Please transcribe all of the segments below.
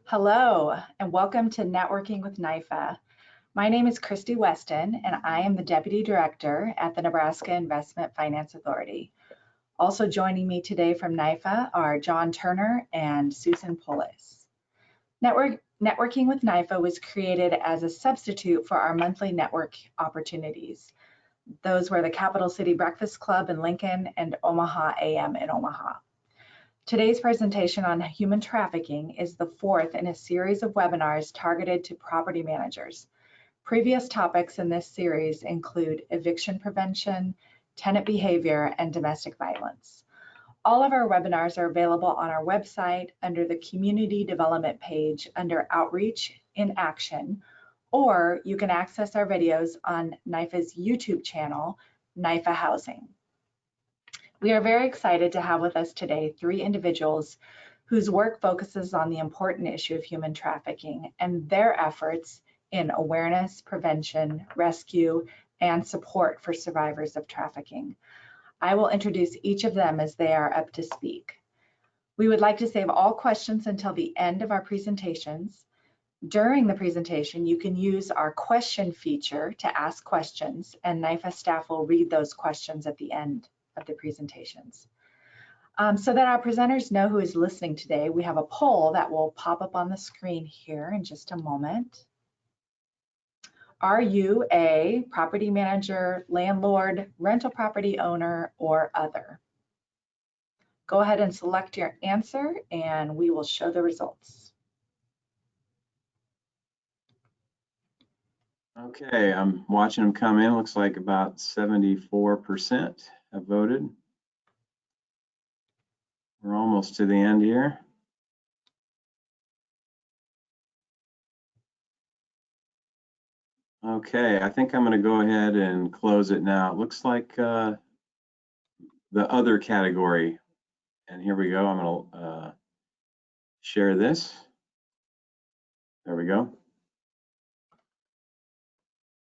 Hello, and welcome to Networking with NIFA. My name is Christie Weston, and I am the Deputy Director at the Nebraska Investment Finance Authority. Also joining me today from NIFA are John Turner and Susan Pullis. Networking with NIFA was created as a substitute for our monthly network opportunities. Those were the Capital City Breakfast Club in Lincoln and Omaha AM in Omaha. Today's presentation on human trafficking is the fourth in a series of webinars targeted to property managers. Previous topics in this series include eviction prevention, tenant behavior, and domestic violence. All of our webinars are available on our website under the Community Development page under Outreach in Action, or you can access our videos on NIFA's YouTube channel, NIFA Housing. We are very excited to have with us today three individuals whose work focuses on the important issue of human trafficking and their efforts in awareness, prevention, rescue, and support for survivors of trafficking. I will introduce each of them as they are up to speak. We would like to save all questions until the end of our presentations. During the presentation, you can use our question feature to ask questions, and NIFA staff will read those questions at the end of the presentations. So that our presenters know who is listening today, we have a poll that will pop up on the screen here in just a moment. Are you a property manager, landlord, rental property owner, or other? Go ahead and select your answer and we will show the results. Okay, I'm watching them come in. Looks like about 74% have voted. We're almost to the end here. Okay, I think I'm going to go ahead and close it now. It looks like the other category. And here we go. I'm going to share this. There we go.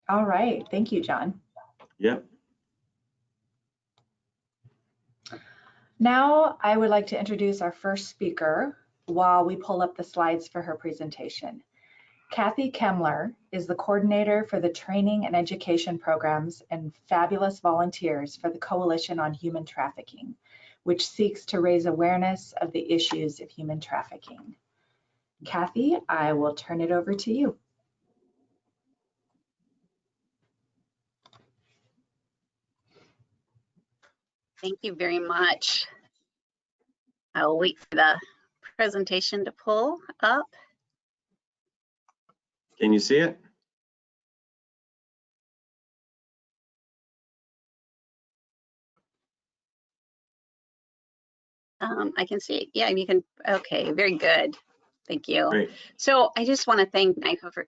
All right, thank you, John. Yep. Now I would like to introduce our first speaker while we pull up the slides for her presentation. Kathy Kemler is the coordinator for the training and education programs and fabulous volunteers for the Coalition on Human Trafficking, which seeks to raise awareness of the issues of human trafficking. Kathy, I will turn it over to you. Thank you very much. I'll wait for the presentation to pull up. Can you see it? I can see it. Yeah, you can. Okay, very good. Thank you. Great. So I just want to thank NIFA for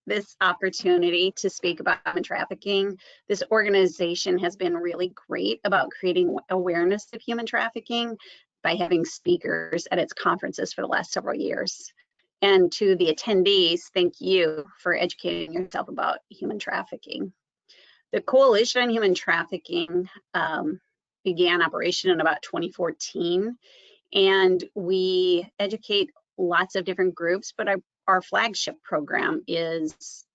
this opportunity to speak about human trafficking. This organization has been really great about creating awareness of human trafficking by having speakers at its conferences for the last several years. And to the attendees, thank you for educating yourself about human trafficking. The Coalition on Human Trafficking began operation in about 2014, and we educate lots of different groups, but our flagship program is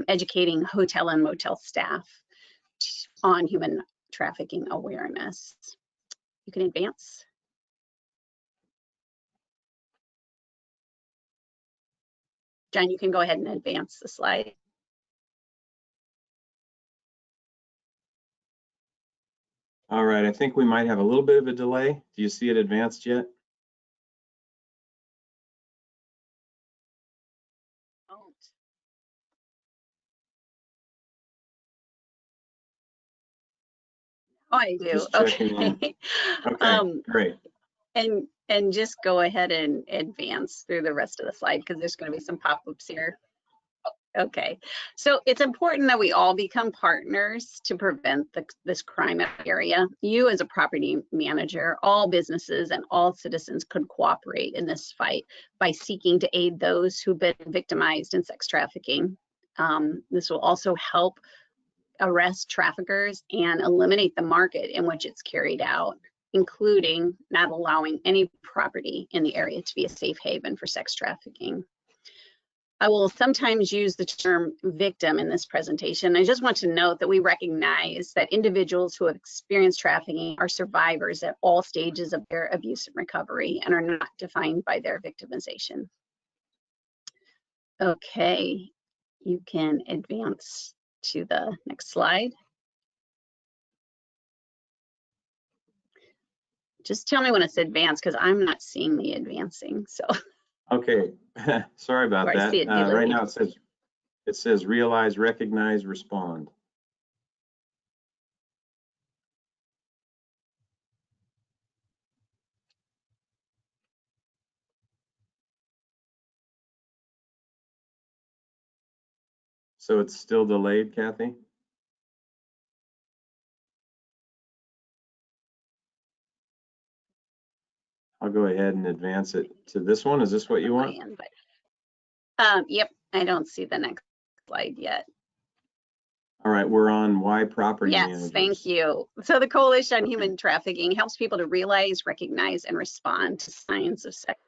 educating hotel and motel staff on human trafficking awareness. You can advance. John, you can go ahead and advance the slide. All right, I think we might have a little bit of a delay. Do you see it advanced yet? Oh, I do. Just checking in. Okay, great. And just go ahead and advance through the rest of the slide because there's going to be some pop-ups here. Okay, so it's important that we all become partners to prevent this crime area. You as a property manager, all businesses and all citizens could cooperate in this fight by seeking to aid those who've been victimized in sex trafficking. This will also help arrest traffickers and eliminate the market in which it's carried out. including not allowing any property in the area to be a safe haven for sex trafficking. I will sometimes use the term victim in this presentation. I just want to note that we recognize that individuals who have experienced trafficking are survivors at all stages of their abuse and recovery and are not defined by their victimization. Okay, you can advance to the next slide. Just tell me when it's advanced because I'm not seeing the advancing. So Okay, sorry about I that. see it Right now it says realize, recognize, respond. So it's still delayed, Kathy? I'll go ahead and advance it to this one. Is this what you want? Yep, I don't see the next slide yet. All right, we're on why property managers. Yes, thank you. So the Coalition on Human Trafficking helps people to realize, recognize, and respond to signs of sex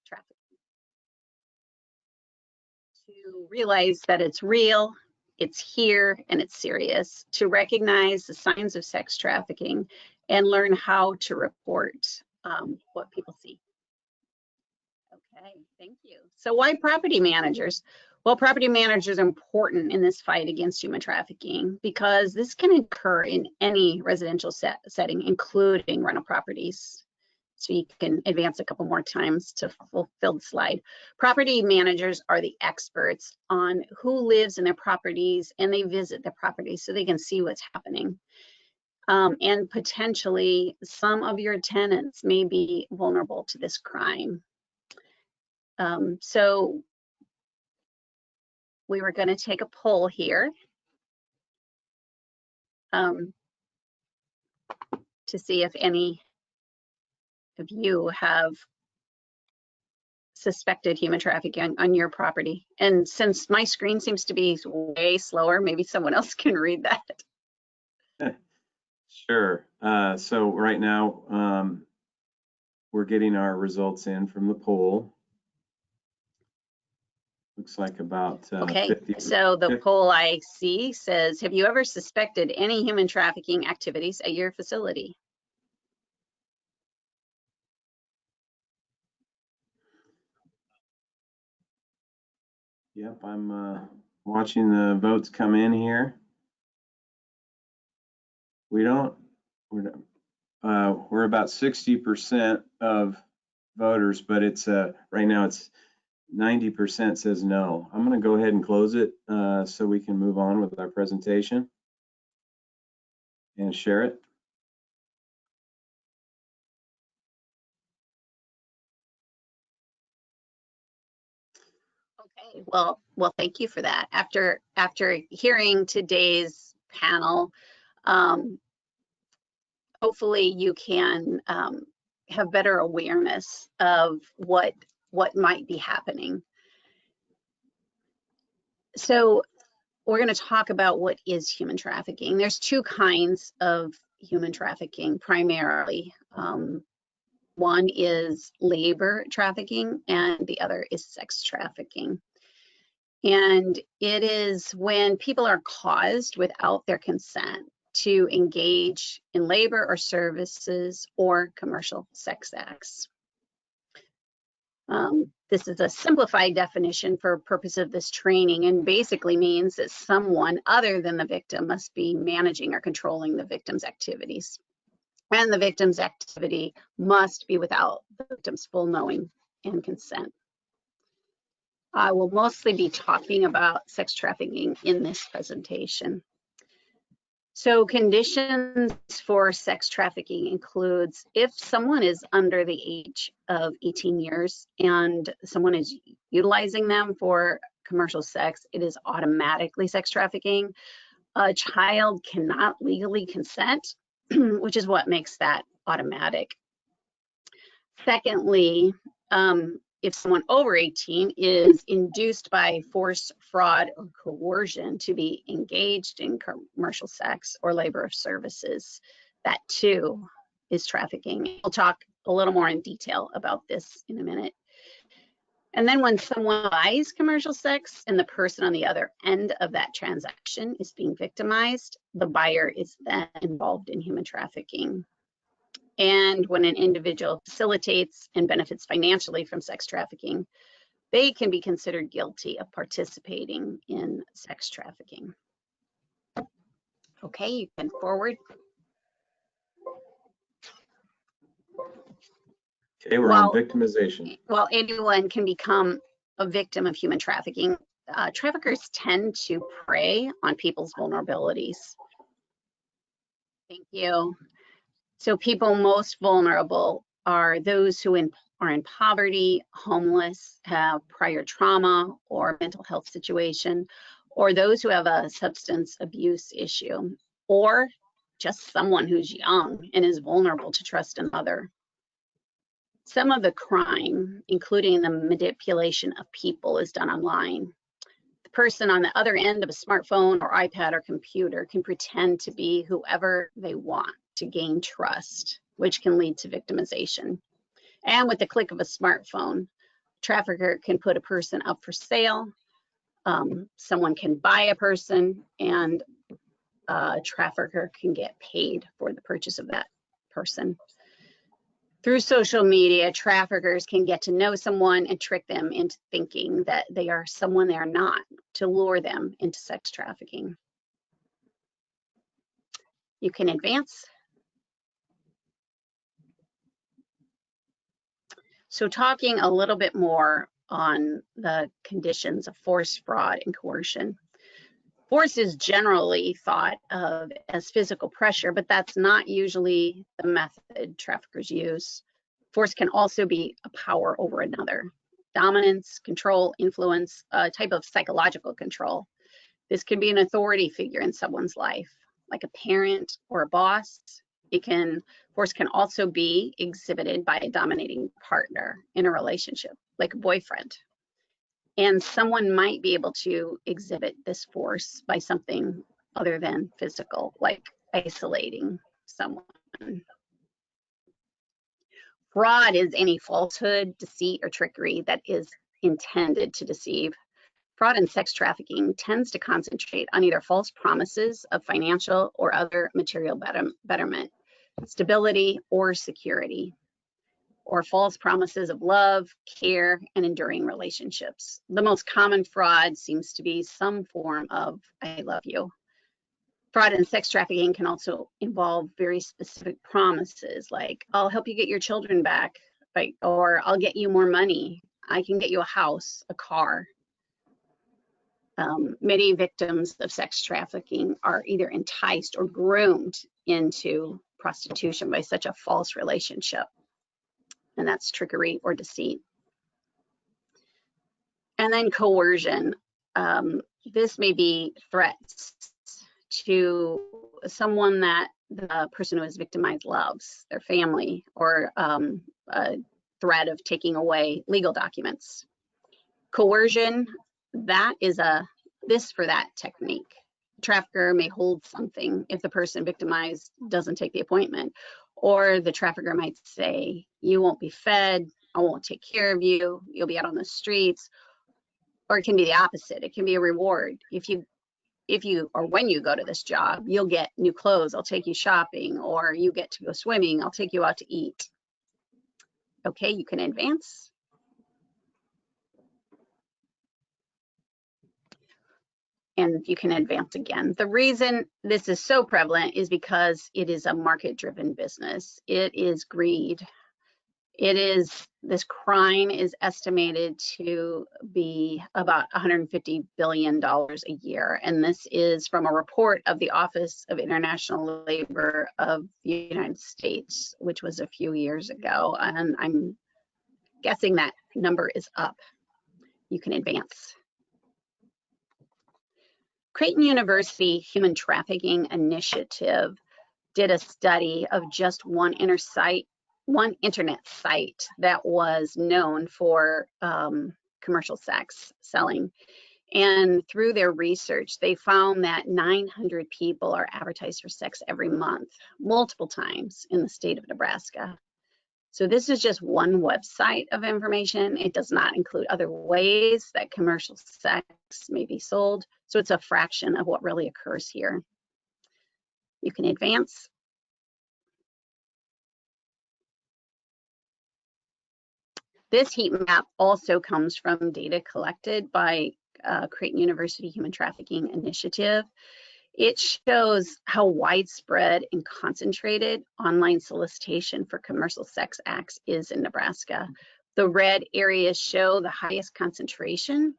trafficking. To realize that it's real, it's here, and it's serious. To recognize the signs of sex trafficking and learn how to report what people see. Okay, thank you. So why property managers? Well, property managers are important in this fight against human trafficking because this can occur in any residential setting, including rental properties. So you can advance a couple more times to fulfill the slide. Property managers are the experts on who lives in their properties, and they visit the properties so they can see what's happening. And potentially some of your tenants may be vulnerable to this crime. So we were going to take a poll here to see if any of you have suspected human trafficking on your property. And since my screen seems to be way slower, maybe someone else can read that. Sure. So right now, we're getting our results in from the poll. Looks like about okay, 50. So the poll I see says, have you ever suspected any human trafficking activities at your facility? Yep, I'm watching the votes come in here. We're about 60% of voters, but it's right now it's 90% says no. I'm going to go ahead and close it so we can move on with our presentation and share it. Okay, well, thank you for that. After hearing today's panel, hopefully you can have better awareness of what might be happening. So we're going to talk about what is human trafficking. There's two kinds of human trafficking primarily. One is labor trafficking and the other is sex trafficking. And it is when people are caused without their consent to engage in labor or services or commercial sex acts. This is a simplified definition for purpose of this training and basically means that someone other than the victim must be managing or controlling the victim's activities. And the victim's activity must be without the victim's full knowing and consent. I will mostly be talking about sex trafficking in this presentation. So conditions for sex trafficking includes if someone is under the age of 18 years and someone is utilizing them for commercial sex, it is automatically sex trafficking. A child cannot legally consent, which is what makes that automatic. Secondly, if someone over 18 is induced by force, fraud, or coercion to be engaged in commercial sex or labor of services, that too is trafficking. We'll talk a little more in detail about this in a minute. And then when someone buys commercial sex and the person on the other end of that transaction is being victimized, the buyer is then involved in human trafficking. And when an individual facilitates and benefits financially from sex trafficking, they can be considered guilty of participating in sex trafficking. Okay, you can forward. Okay, we're on victimization. While anyone can become a victim of human trafficking, traffickers tend to prey on people's vulnerabilities. Thank you. So people most vulnerable are those who are in poverty, homeless, have prior trauma or mental health situation, or those who have a substance abuse issue, or just someone who's young and is vulnerable to trust another. Some of the crime, including the manipulation of people, is done online. The person on the other end of a smartphone or iPad or computer can pretend to be whoever they want to gain trust, which can lead to victimization. And with the click of a smartphone, trafficker can put a person up for sale. Someone can buy a person, and a trafficker can get paid for the purchase of that person. Through social media, traffickers can get to know someone and trick them into thinking that they are someone they are not, to lure them into sex trafficking. You can advance. So talking a little bit more on the conditions of force, fraud, and coercion. Force is generally thought of as physical pressure, but that's not usually the method traffickers use. Force can also be a power over another. Dominance, control, influence, a type of psychological control. This can be an authority figure in someone's life, like a parent or a boss. Force can also be exhibited by a dominating partner in a relationship, like a boyfriend. And someone might be able to exhibit this force by something other than physical, like isolating someone. Fraud is any falsehood, deceit, or trickery that is intended to deceive. Fraud in sex trafficking tends to concentrate on either false promises of financial or other material betterment, stability, or security, or false promises of love, care, and enduring relationships. The most common fraud seems to be some form of "I love you." Fraud in sex trafficking can also involve very specific promises, like "I'll help you get your children back," right? Or "I'll get you more money. I can get you a house, a car." Many victims of sex trafficking are either enticed or groomed into prostitution by such a false relationship, and that's trickery or deceit. And then coercion. This may be threats to someone that the person who is victimized loves, their family, or a threat of taking away legal documents. Coercion, that is a this for that technique. The trafficker may hold something if the person victimized doesn't take the appointment, or the trafficker might say, "You won't be fed, I won't take care of you, you'll be out on the streets." Or it can be the opposite. It can be a reward. If you or when you go to this job, you'll get new clothes, I'll take you shopping, or you get to go swimming, I'll take you out to eat. Okay, you can advance. And you can advance again. The reason this is so prevalent is because it is a market-driven business. It is greed. This crime is estimated to be about $150 billion a year. And this is from a report of the Office of International Labor of the United States, which was a few years ago. And I'm guessing that number is up. You can advance. Creighton University Human Trafficking Initiative did a study of just one internet site that was known for commercial sex selling. And through their research, they found that 900 people are advertised for sex every month, multiple times in the state of Nebraska. So this is just one website of information. It does not include other ways that commercial sex may be sold. So it's a fraction of what really occurs here. You can advance. This heat map also comes from data collected by Creighton University Human Trafficking Initiative. It shows how widespread and concentrated online solicitation for commercial sex acts is in Nebraska. The red areas show the highest concentration.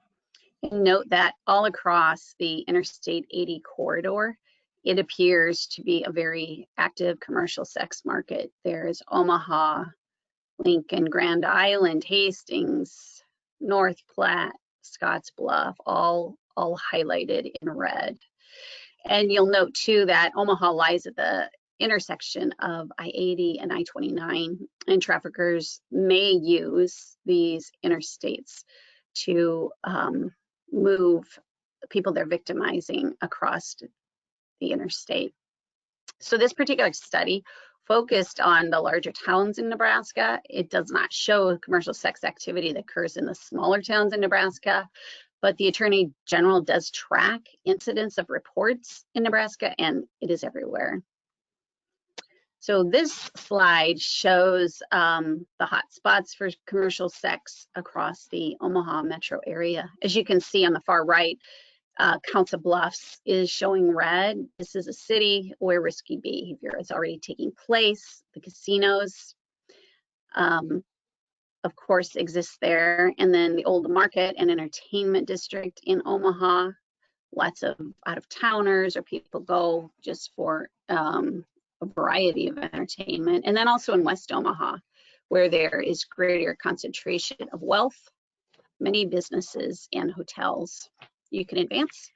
And note that all across the Interstate 80 corridor, it appears to be a very active commercial sex market. There's Omaha, Lincoln, Grand Island, Hastings, North Platte, Scotts Bluff, all highlighted in red. And you'll note too that Omaha lies at the intersection of I-80 and I-29, and traffickers may use these interstates to move people they're victimizing across the interstate. So this particular study focused on the larger towns in Nebraska. It does not show commercial sex activity that occurs in the smaller towns in Nebraska, but the Attorney General does track incidents of reports in Nebraska, and it is everywhere. So this slide shows the hot spots for commercial sex across the Omaha metro area. As you can see on the far right, Council Bluffs is showing red. This is a city where risky behavior is already taking place. The casinos, of course, exist there. And then the Old Market and Entertainment District in Omaha. Lots of out-of-towners or people go just for a variety of entertainment. And then also in West Omaha, where there is greater concentration of wealth, many businesses and hotels. You can advance.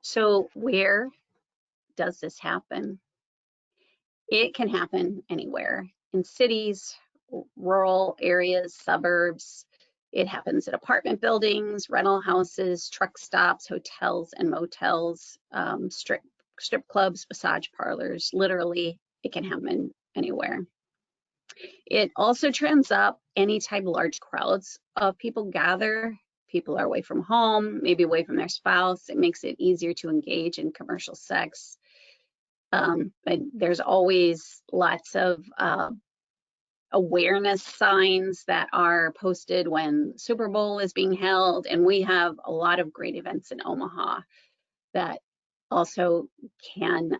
So where does this happen? It can happen anywhere, in cities, rural areas, suburbs. It happens at apartment buildings, rental houses, truck stops, hotels and motels, strip clubs, massage parlors. Literally, it can happen anywhere. It also trends up anytime large crowds of people gather. People are away from home, maybe away from their spouse. It makes it easier to engage in commercial sex. But there's always lots of awareness signs that are posted when Super Bowl is being held, and we have a lot of great events in Omaha that also can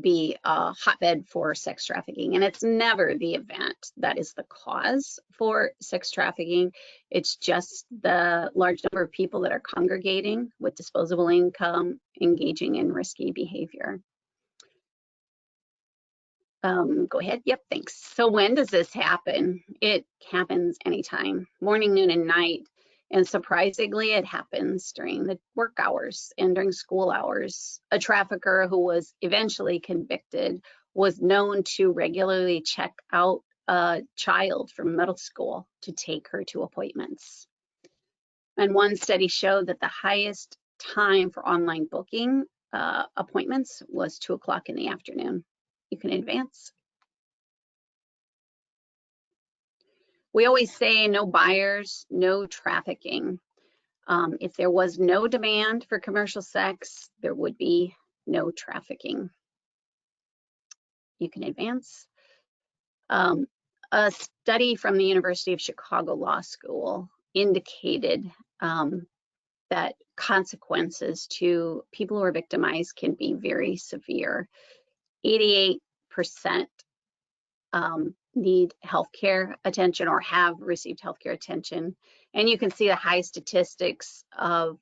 be a hotbed for sex trafficking. And it's never the event that is the cause for sex trafficking. It's just the large number of people that are congregating with disposable income, engaging in risky behavior. Go ahead. Yep, thanks. So when does this happen? It happens anytime, morning, noon, and night. And surprisingly, it happens during the work hours and during school hours. A trafficker who was eventually convicted was known to regularly check out a child from middle school to take her to appointments. And one study showed that the highest time for online booking appointments was 2 o'clock in the afternoon. You can advance. We always say no buyers, no trafficking. If there was no demand for commercial sex, there would be no trafficking. You can advance. A study from the University of Chicago Law School indicated that consequences to people who are victimized can be very severe. 88% need healthcare attention or have received healthcare attention. And you can see the high statistics of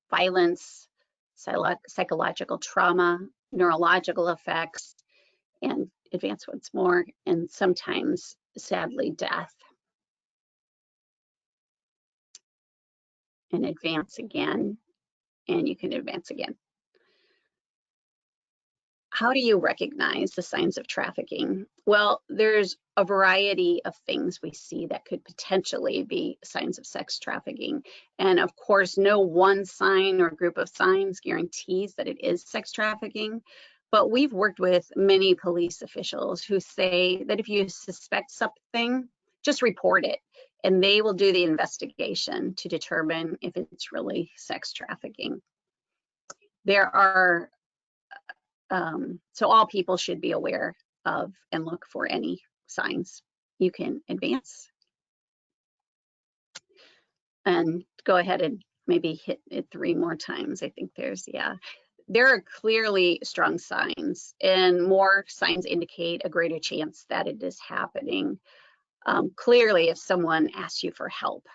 violence, psychological trauma, neurological effects, and advance once more, and sometimes, sadly, death. And advance again, and you can advance again. How do you recognize the signs of trafficking? Well, there's a variety of things we see that could potentially be signs of sex trafficking. And of course, no one sign or group of signs guarantees that it is sex trafficking. But we've worked with many police officials who say that if you suspect something, just report it, and they will do the investigation to determine if it's really sex trafficking. There are so all people should be aware of and look for any signs. You can advance and go ahead and maybe hit it 3 more times. I think there are clearly strong signs, and more signs indicate a greater chance that it is happening. Clearly, if someone asks you for help,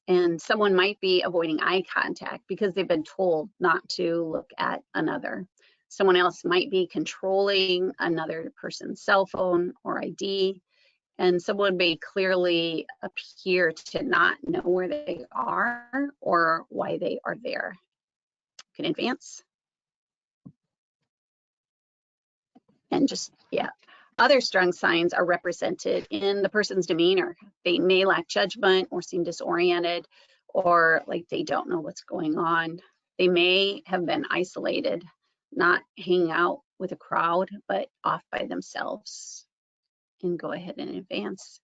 and someone might be avoiding eye contact because they've been told not to look at another. Someone else might be controlling another person's cell phone or ID, and someone may clearly appear to not know where they are or why they are there. You can advance. And just, other strong signs are represented in the person's demeanor. They may lack judgment or seem disoriented, or like they don't know what's going on. They may have been isolated, not hanging out with a crowd, but off by themselves. And go ahead and advance.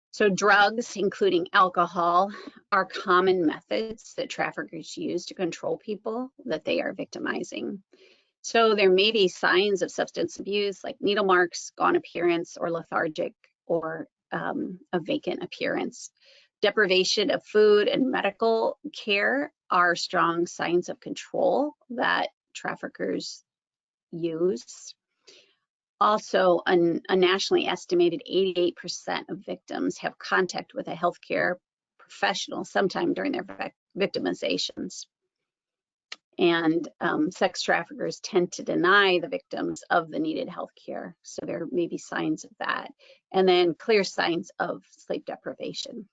So drugs, including alcohol, are common methods that traffickers use to control people that they are victimizing. So there may be signs of substance abuse like needle marks, gone appearance, or lethargic, or a vacant appearance. Deprivation of food and medical care are strong signs of control that traffickers use. Also, a nationally estimated 88% of victims have contact with a healthcare professional sometime during their victimizations. And sex traffickers tend to deny the victims of the needed healthcare. So there may be signs of that. And then clear signs of sleep deprivation.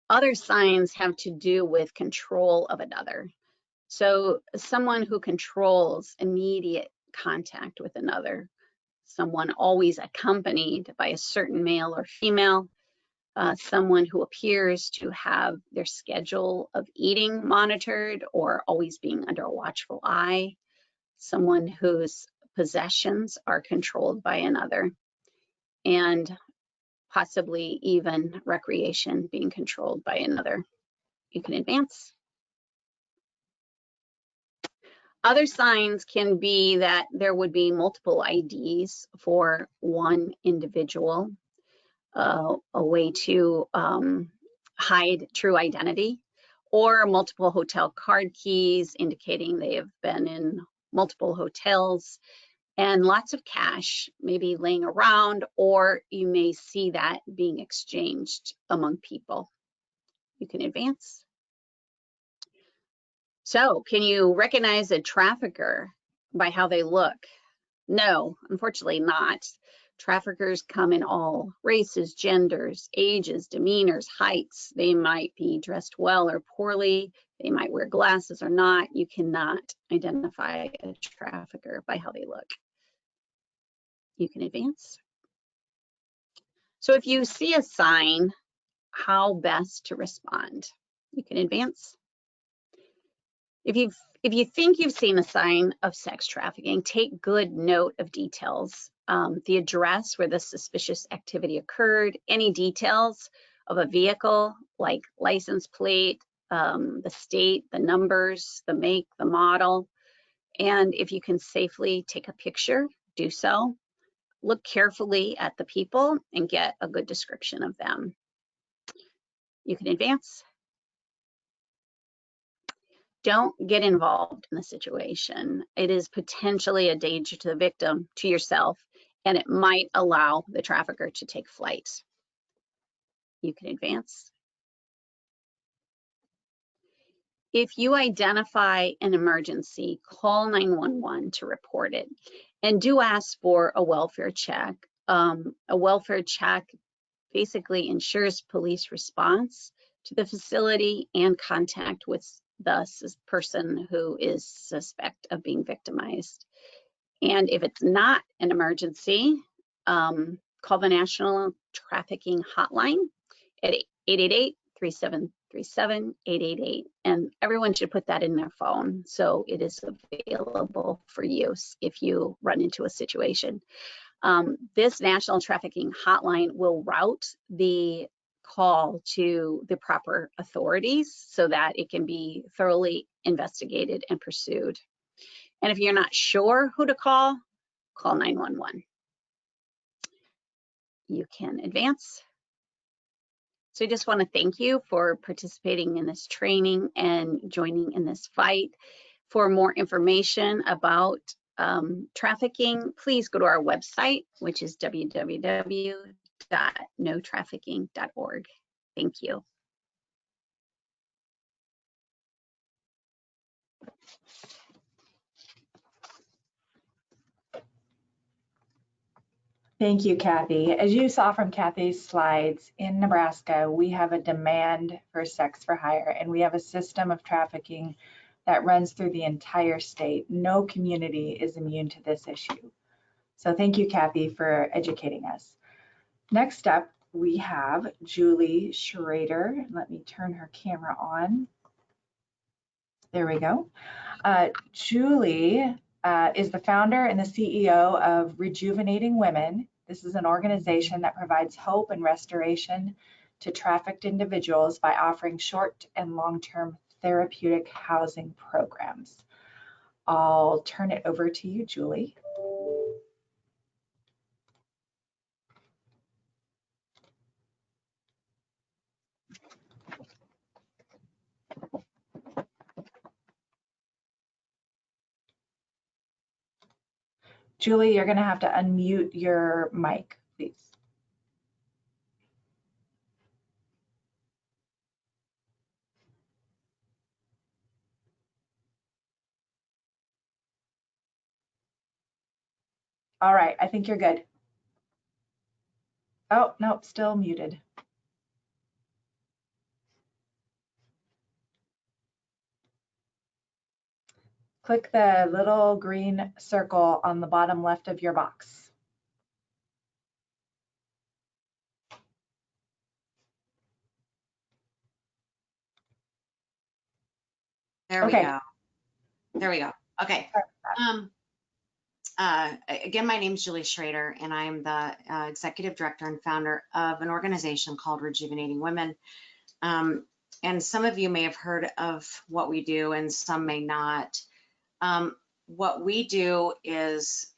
Other signs have to do with control of another. So someone who controls immediate contact with another, someone always accompanied by a certain male or female, someone who appears to have their schedule of eating monitored or always being under a watchful eye, someone whose possessions are controlled by another, and possibly even recreation being controlled by another. You can advance. Other signs can be that there would be multiple IDs for one individual, a way to hide true identity, or multiple hotel card keys indicating they have been in multiple hotels, and lots of cash maybe laying around, or you may see that being exchanged among people. You can advance. So, can you recognize a trafficker by how they look? No, unfortunately not. Traffickers come in all races, genders, ages, demeanors, heights. They might be dressed well or poorly. They might wear glasses or not. You cannot identify a trafficker by how they look. You can advance. So if you see a sign, how best to respond? You can advance. If you think you've seen a sign of sex trafficking, take good note of details. The address where the suspicious activity occurred, any details of a vehicle like license plate, the state, the numbers, the make, the model. And if you can safely take a picture, do so. Look carefully at the people and get a good description of them. You can advance. Don't get involved in the situation. It is potentially a danger to the victim, to yourself, and it might allow the trafficker to take flight. You can advance. If you identify an emergency, call 911 to report it, and do ask for a welfare check. A welfare check basically ensures police response to the facility and contact with the person who is suspect of being victimized. And if it's not an emergency, call the National Trafficking Hotline at 888-3737-888. And everyone should put that in their phone so it is available for use if you run into a situation. This National Trafficking Hotline will route the call to the proper authorities so that it can be thoroughly investigated and pursued. And if you're not sure who to call 911. You can advance. So I just want to thank you for participating in this training and joining in this fight. For more information about trafficking, please go to our website, which is www.notrafficking.org. Thank you. Thank you, Kathy. As you saw from Kathy's slides, in Nebraska, we have a demand for sex for hire, and we have a system of trafficking that runs through the entire state. No community is immune to this issue. So thank you, Kathy, for educating us. Next up, we have Julie Shrader. Let me turn her camera on. There we go. Julie is the founder and the CEO of Rejuvenating Women. This is an organization that provides hope and restoration to trafficked individuals by offering short and long-term therapeutic housing programs. I'll turn it over to you, Julie. Julie, you're going to have to unmute your mic, please. All right, I think you're good. Oh, nope, still muted. Click the little green circle on the bottom left of your box. There we go. There we go. Okay. Again, my name is Julie Shrader, and I'm the executive director and founder of an organization called Rejuvenating Women. And some of you may have heard of what we do, and some may not. What we do is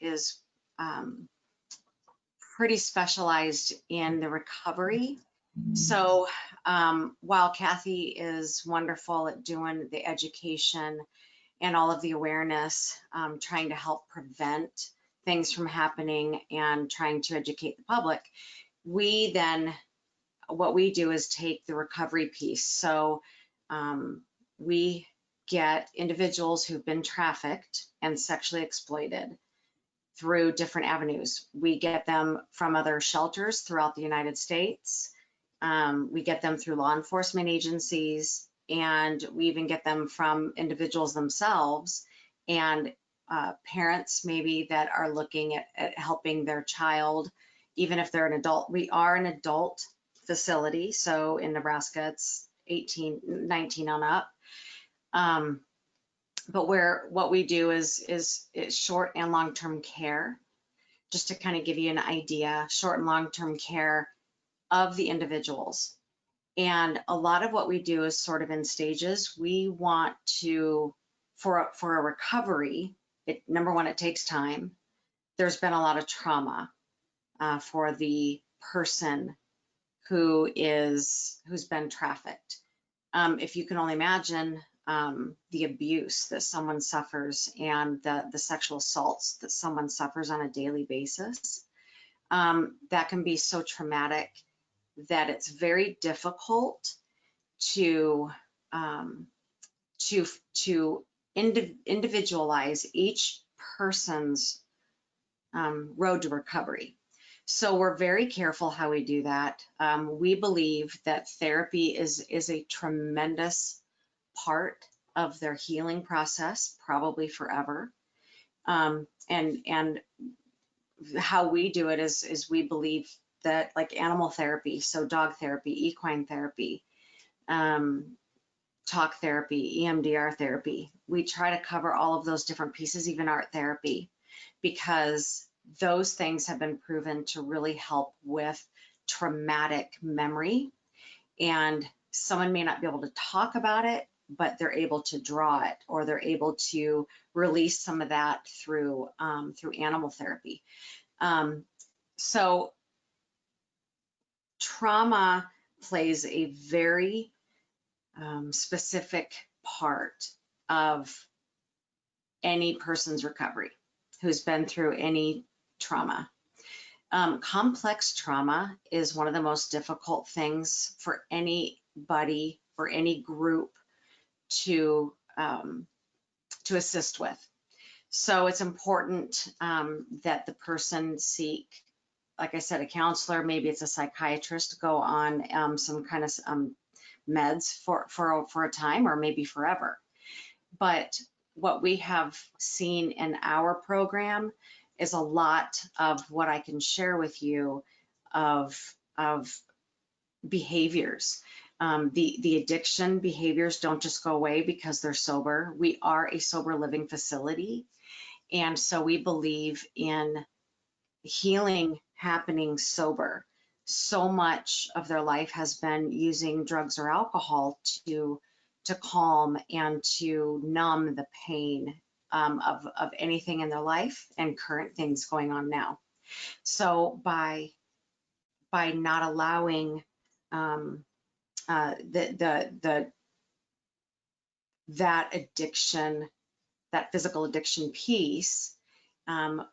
pretty specialized in the recovery. So while Kathy is wonderful at doing the education and all of the awareness, trying to help prevent things from happening and trying to educate the public, we then, what we do is take the recovery piece. So we get individuals who've been trafficked and sexually exploited through different avenues. We get them from other shelters throughout the United States. We get them through law enforcement agencies, and we even get them from individuals themselves and parents maybe that are looking at helping their child, even if they're an adult. We are an adult facility, so in Nebraska it's 19 on up. But what we do is short and long-term care. Just to kind of give you an idea, short and long-term care of the individuals. And a lot of what we do is sort of in stages. We want to, for a recovery, number one, it takes time. There's been a lot of trauma for the person who's been trafficked. If you can only imagine the abuse that someone suffers and the sexual assaults that someone suffers on a daily basis, that can be so traumatic that it's very difficult to individualize each person's road to recovery. So we're very careful how we do that. We believe that therapy is a tremendous part of their healing process, probably forever. And how we do it is we believe that, like animal therapy, so dog therapy, equine therapy, talk therapy, EMDR therapy, we try to cover all of those different pieces, even art therapy, because those things have been proven to really help with traumatic memory. And someone may not be able to talk about it, but they're able to draw it, or they're able to release some of that through animal therapy. So trauma plays a very specific part of any person's recovery who's been through any trauma. Complex trauma is one of the most difficult things for anybody or any group to assist with. So it's important that the person seek, like I said, a counselor, maybe it's a psychiatrist, go on some kind of meds for a time, or maybe forever. But what we have seen in our program is a lot of what I can share with you of behaviors. The addiction behaviors don't just go away because they're sober. We are a sober living facility. And so we believe in healing happening sober. So much of their life has been using drugs or alcohol to calm and to numb the pain of anything in their life and current things going on now. So by not allowing that addiction, that physical addiction piece,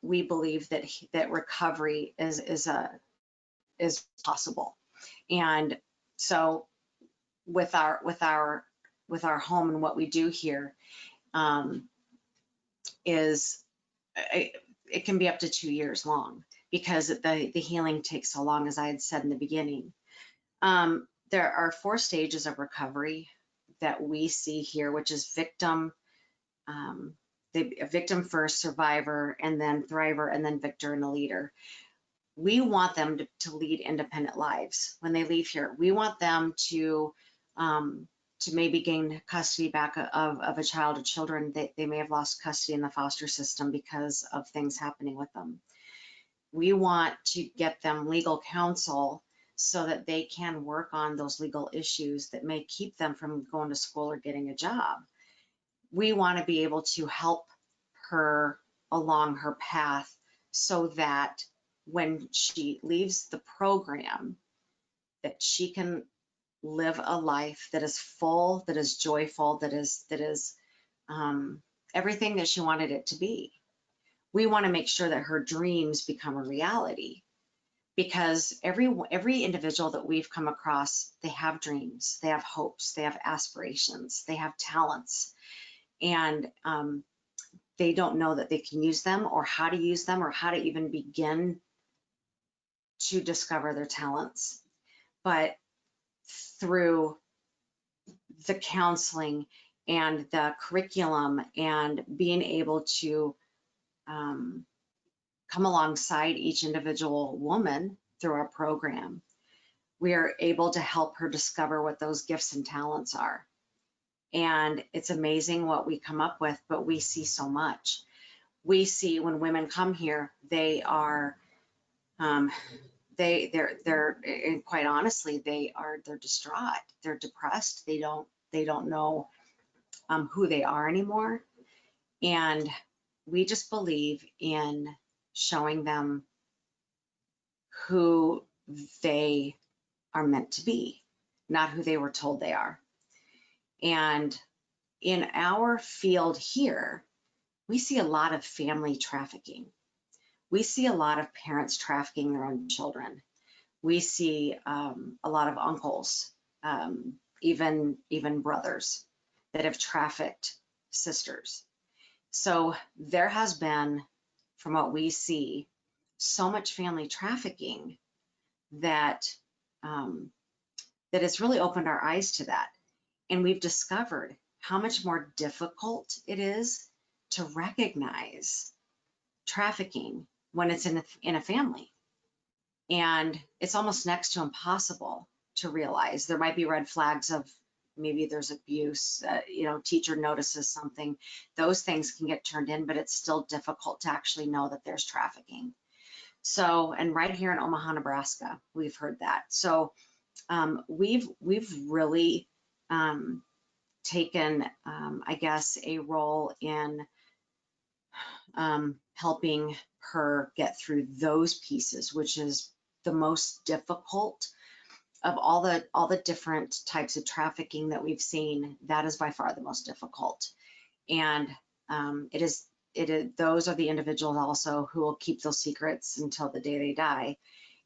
we believe that recovery is possible. And so with our home and what we do here, it can be up to 2 years long, because the healing takes so long, as I had said in the beginning. There are 4 stages of recovery that we see here, which is victim, victim first, survivor, and then thriver, and then victor and a leader. We want them to lead independent lives when they leave here. We want them to maybe gain custody back of a child or children that they may have lost custody in the foster system because of things happening with them. We want to get them legal counsel so that they can work on those legal issues that may keep them from going to school or getting a job. We want to be able to help her along her path so that when she leaves the program, that she can live a life that is full, that is joyful, that is everything that she wanted it to be. We want to make sure that her dreams become a reality, because every individual that we've come across, they have dreams, they have hopes, they have aspirations, they have talents, and they don't know that they can use them, or how to use them, or how to even begin to discover their talents. But through the counseling and the curriculum and being able to come alongside each individual woman through our program, we are able to help her discover what those gifts and talents are. And it's amazing what we come up with, but we see so much. We see when women come here, they're and quite honestly, they're distraught, they're depressed, they don't know who they are anymore. And we just believe in showing them who they are meant to be, not who they were told they are. And in our field here, we see a lot of family trafficking. We see a lot of parents trafficking their own children. We see a lot of uncles, even brothers that have trafficked sisters. So there has been, from what we see, so much family trafficking that that it's really opened our eyes to that. And we've discovered how much more difficult it is to recognize trafficking when it's in a family. And it's almost next to impossible to realize. There might be red flags of maybe there's abuse, teacher notices something. Those things can get turned in, but it's still difficult to actually know that there's trafficking. So, and right here in Omaha, Nebraska, we've heard that. So we've really taken, I guess, a role in helping her get through those pieces, which is the most difficult of all the different types of trafficking that we've seen. That is by far the most difficult. And those are the individuals also who will keep those secrets until the day they die.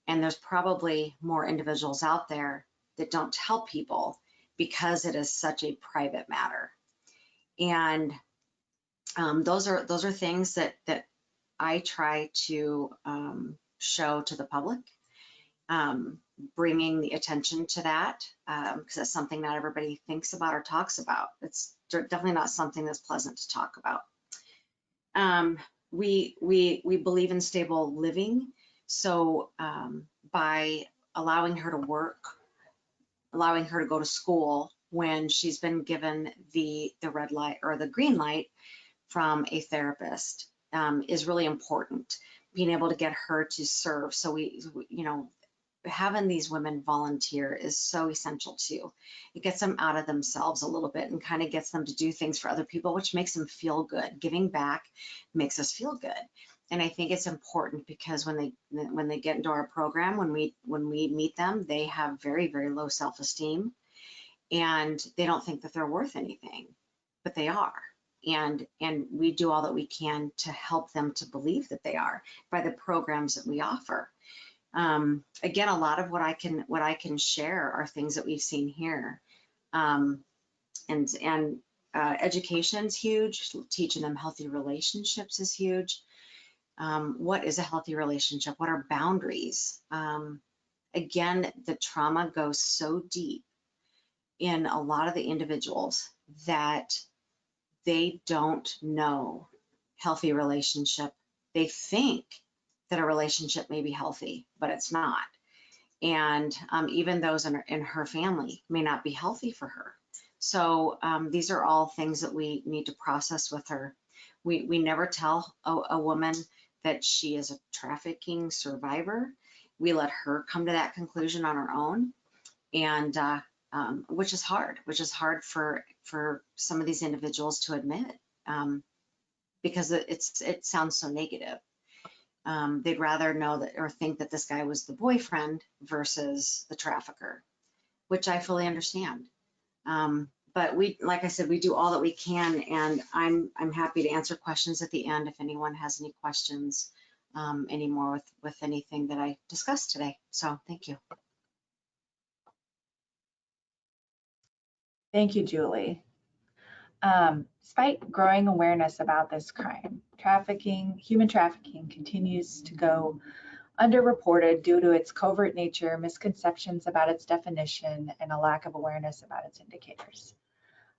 And there's probably more individuals out there that don't tell people because it is such a private matter. And those are things that I try to show to the public, bringing the attention to that, because that's something not everybody thinks about or talks about. It's definitely not something that's pleasant to talk about. We believe in stable living, so by allowing her to work, allowing her to go to school when she's been given the red light or the green light from a therapist is really important. Being able to get her to serve. So having these women volunteer is so essential too. It gets them out of themselves a little bit and kind of gets them to do things for other people, which makes them feel good. Giving back makes us feel good. And I think it's important because when they get into our program, when we meet them, they have very, very low self-esteem and they don't think that they're worth anything, but they are. And we do all that we can to help them to believe that they are by the programs that we offer. Again, a lot of what I can share are things that we've seen here. Education's huge. Teaching them healthy relationships is huge. What is a healthy relationship? What are boundaries? Again, the trauma goes so deep in a lot of the individuals that they don't know healthy relationship. They think that a relationship may be healthy, but it's not. And even those in her family may not be healthy for her. So these are all things that we need to process with her. We never tell a woman that she is a trafficking survivor. We let her come to that conclusion on her own, and which is hard for some of these individuals to admit, because it sounds so negative. They'd rather know that or think that this guy was the boyfriend versus the trafficker, which I fully understand. But like I said, we do all that we can, and I'm happy to answer questions at the end if anyone has any questions anymore with anything that I discussed today. So thank you. Thank you, Julie. Despite growing awareness about this crime, human trafficking continues to go underreported due to its covert nature, misconceptions about its definition, and a lack of awareness about its indicators.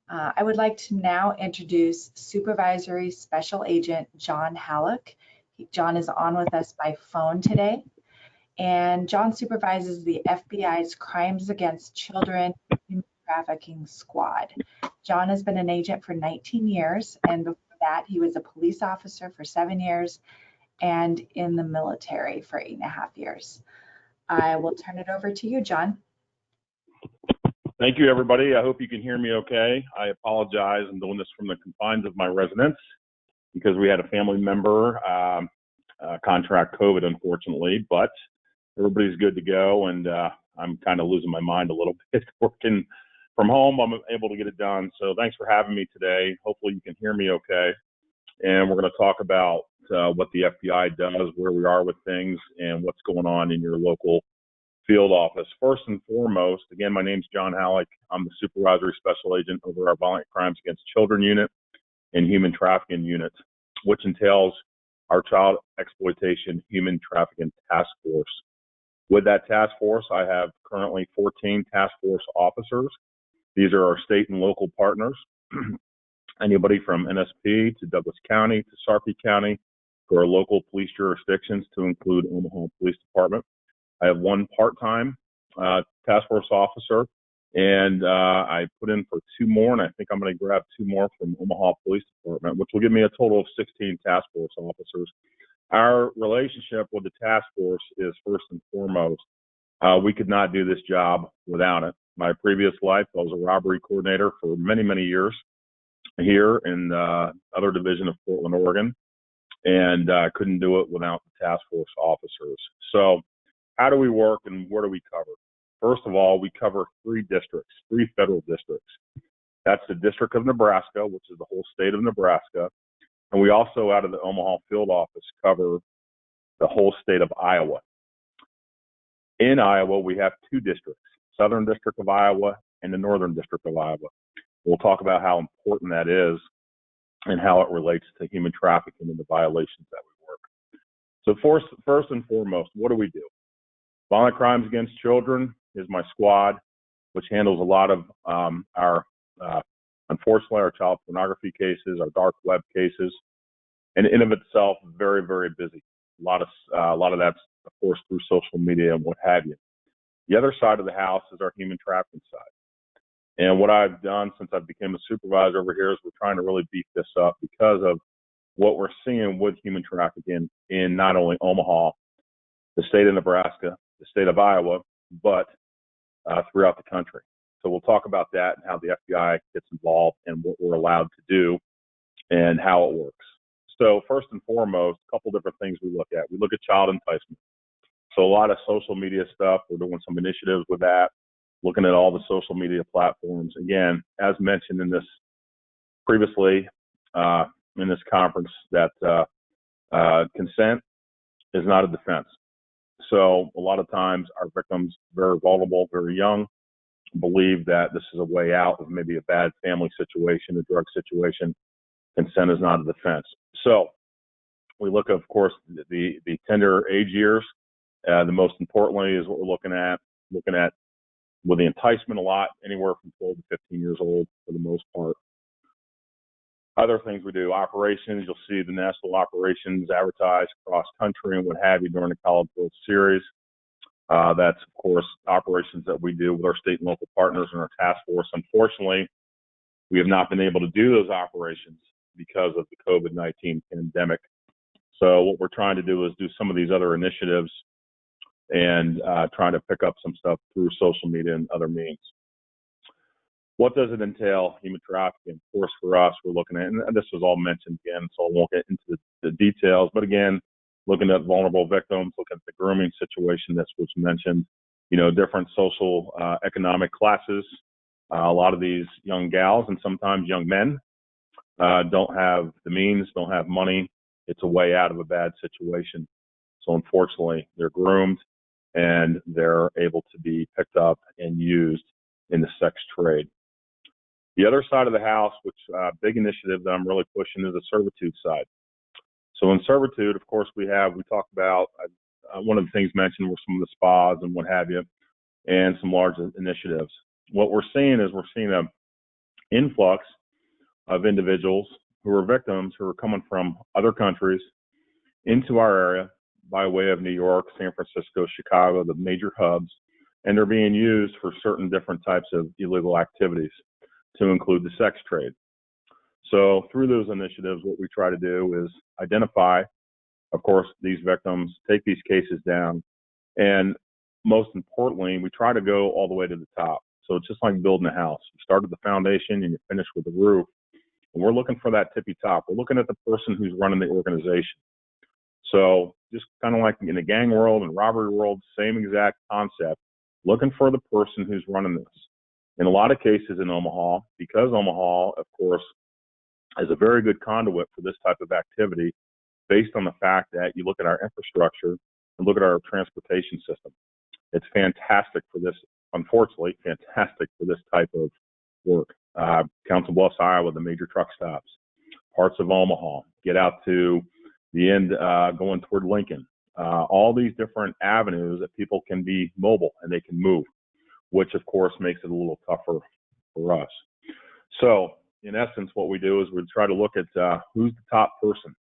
I would like to now introduce Supervisory Special Agent John Hallock. John is on with us by phone today, and John supervises the FBI's Crimes Against Children Human Trafficking Squad. John has been an agent for 19 years, and before that, he was a police officer for 7 years and in the military for 8.5 years. I will turn it over to you, John. Thank you, everybody. I hope you can hear me okay. I apologize. I'm doing this from the confines of my residence because we had a family member contract COVID, unfortunately, but everybody's good to go, and I'm kind of losing my mind a little bit working from home. I'm able to get it done. So thanks for having me today. Hopefully you can hear me okay. And we're going to talk about what the FBI does, where we are with things, and what's going on in your local field office. First and foremost, again, my name's John Hallock. I'm the Supervisory Special Agent over our Violent Crimes Against Children Unit and Human Trafficking Unit, which entails our Child Exploitation Human Trafficking Task Force. With that task force, I have currently 14 task force officers. These are our state and local partners, anybody from NSP to Douglas County to Sarpy County to our local police jurisdictions to include Omaha Police Department. I have one part-time task force officer, and I put in for 2 more, and I think I'm going to grab 2 more from Omaha Police Department, which will give me a total of 16 task force officers. Our relationship with the task force is first and foremost. We could not do this job without it. My previous life, I was a robbery coordinator for many, many years here in the other division of Portland, Oregon, and couldn't do it without the task force officers. So how do we work and what do we cover? First of all, we cover 3 districts, 3 federal districts. That's the District of Nebraska, which is the whole state of Nebraska. And we also, out of the Omaha field office, cover the whole state of Iowa. In Iowa, we have 2 districts, Southern District of Iowa and the Northern District of Iowa. We'll talk about how important that is and how it relates to human trafficking and the violations that we work. So first and foremost, what do? Violent crimes against children is my squad, which handles a lot of unfortunately, our child pornography cases, our dark web cases, and in of itself, very, very busy. A lot of that's, of course, through social media and what have you. The other side of the house is our human trafficking side. And what I've done since I became a supervisor over here is we're trying to really beef this up because of what we're seeing with human trafficking in not only Omaha, the state of Nebraska, the state of Iowa, but throughout the country. So we'll talk about that and how the FBI gets involved and what we're allowed to do and how it works. So first and foremost, a couple different things we look at. We look at child enticement. So a lot of social media stuff. We're doing some initiatives with that, looking at all the social media platforms. Again, as mentioned in this previously in this conference, that consent is not a defense. So a lot of times our victims, very vulnerable, very young, believe that this is a way out of maybe a bad family situation, a drug situation. Consent is not a defense. So we look, of course, the tender age years. The most importantly is what we're looking at with the enticement a lot, anywhere from 12 to 15 years old for the most part. Other things we do, operations, you'll see the national operations advertised across country and what have you during the College World Series. That's, of course, operations that we do with our state and local partners and our task force. Unfortunately, we have not been able to do those operations because of the COVID-19 pandemic. So what we're trying to do is do some of these other initiatives and trying to pick up some stuff through social media and other means. What does it entail, human trafficking? Of course, for us, we're looking at, and this was all mentioned again, so I won't get into the details, but again, looking at vulnerable victims, looking at the grooming situation that was mentioned, different social economic classes. A lot of these young gals and sometimes young men don't have the means, don't have money. It's a way out of a bad situation. So unfortunately, they're groomed and they're able to be picked up and used in the sex trade. The other side of the house, which big initiative that I'm really pushing, is the servitude side. So in servitude, of course, we talked about one of the things mentioned were some of the spas and what have you, and some large initiatives. What we're seeing is an influx of individuals who are victims who are coming from other countries into our area by way of New York, San Francisco, Chicago, the major hubs, and they're being used for certain different types of illegal activities, to include the sex trade. So through those initiatives, what we try to do is identify, of course, these victims, take these cases down, and most importantly, we try to go all the way to the top. So it's just like building a house. You start at the foundation and you finish with the roof. And we're looking for that tippy top. We're looking at the person who's running the organization. So just kind of like in the gang world and robbery world, same exact concept, looking for the person who's running this. In a lot of cases in Omaha, because Omaha, of course, is a very good conduit for this type of activity based on the fact that you look at our infrastructure and look at our transportation system. It's fantastic for this, unfortunately, fantastic for this type of work. Council Bluffs, Iowa, the major truck stops, parts of Omaha, get out to the end going toward Lincoln. All these different avenues that people can be mobile and they can move, which of course makes it a little tougher for us. So in essence, what we do is we try to look at who's the top person,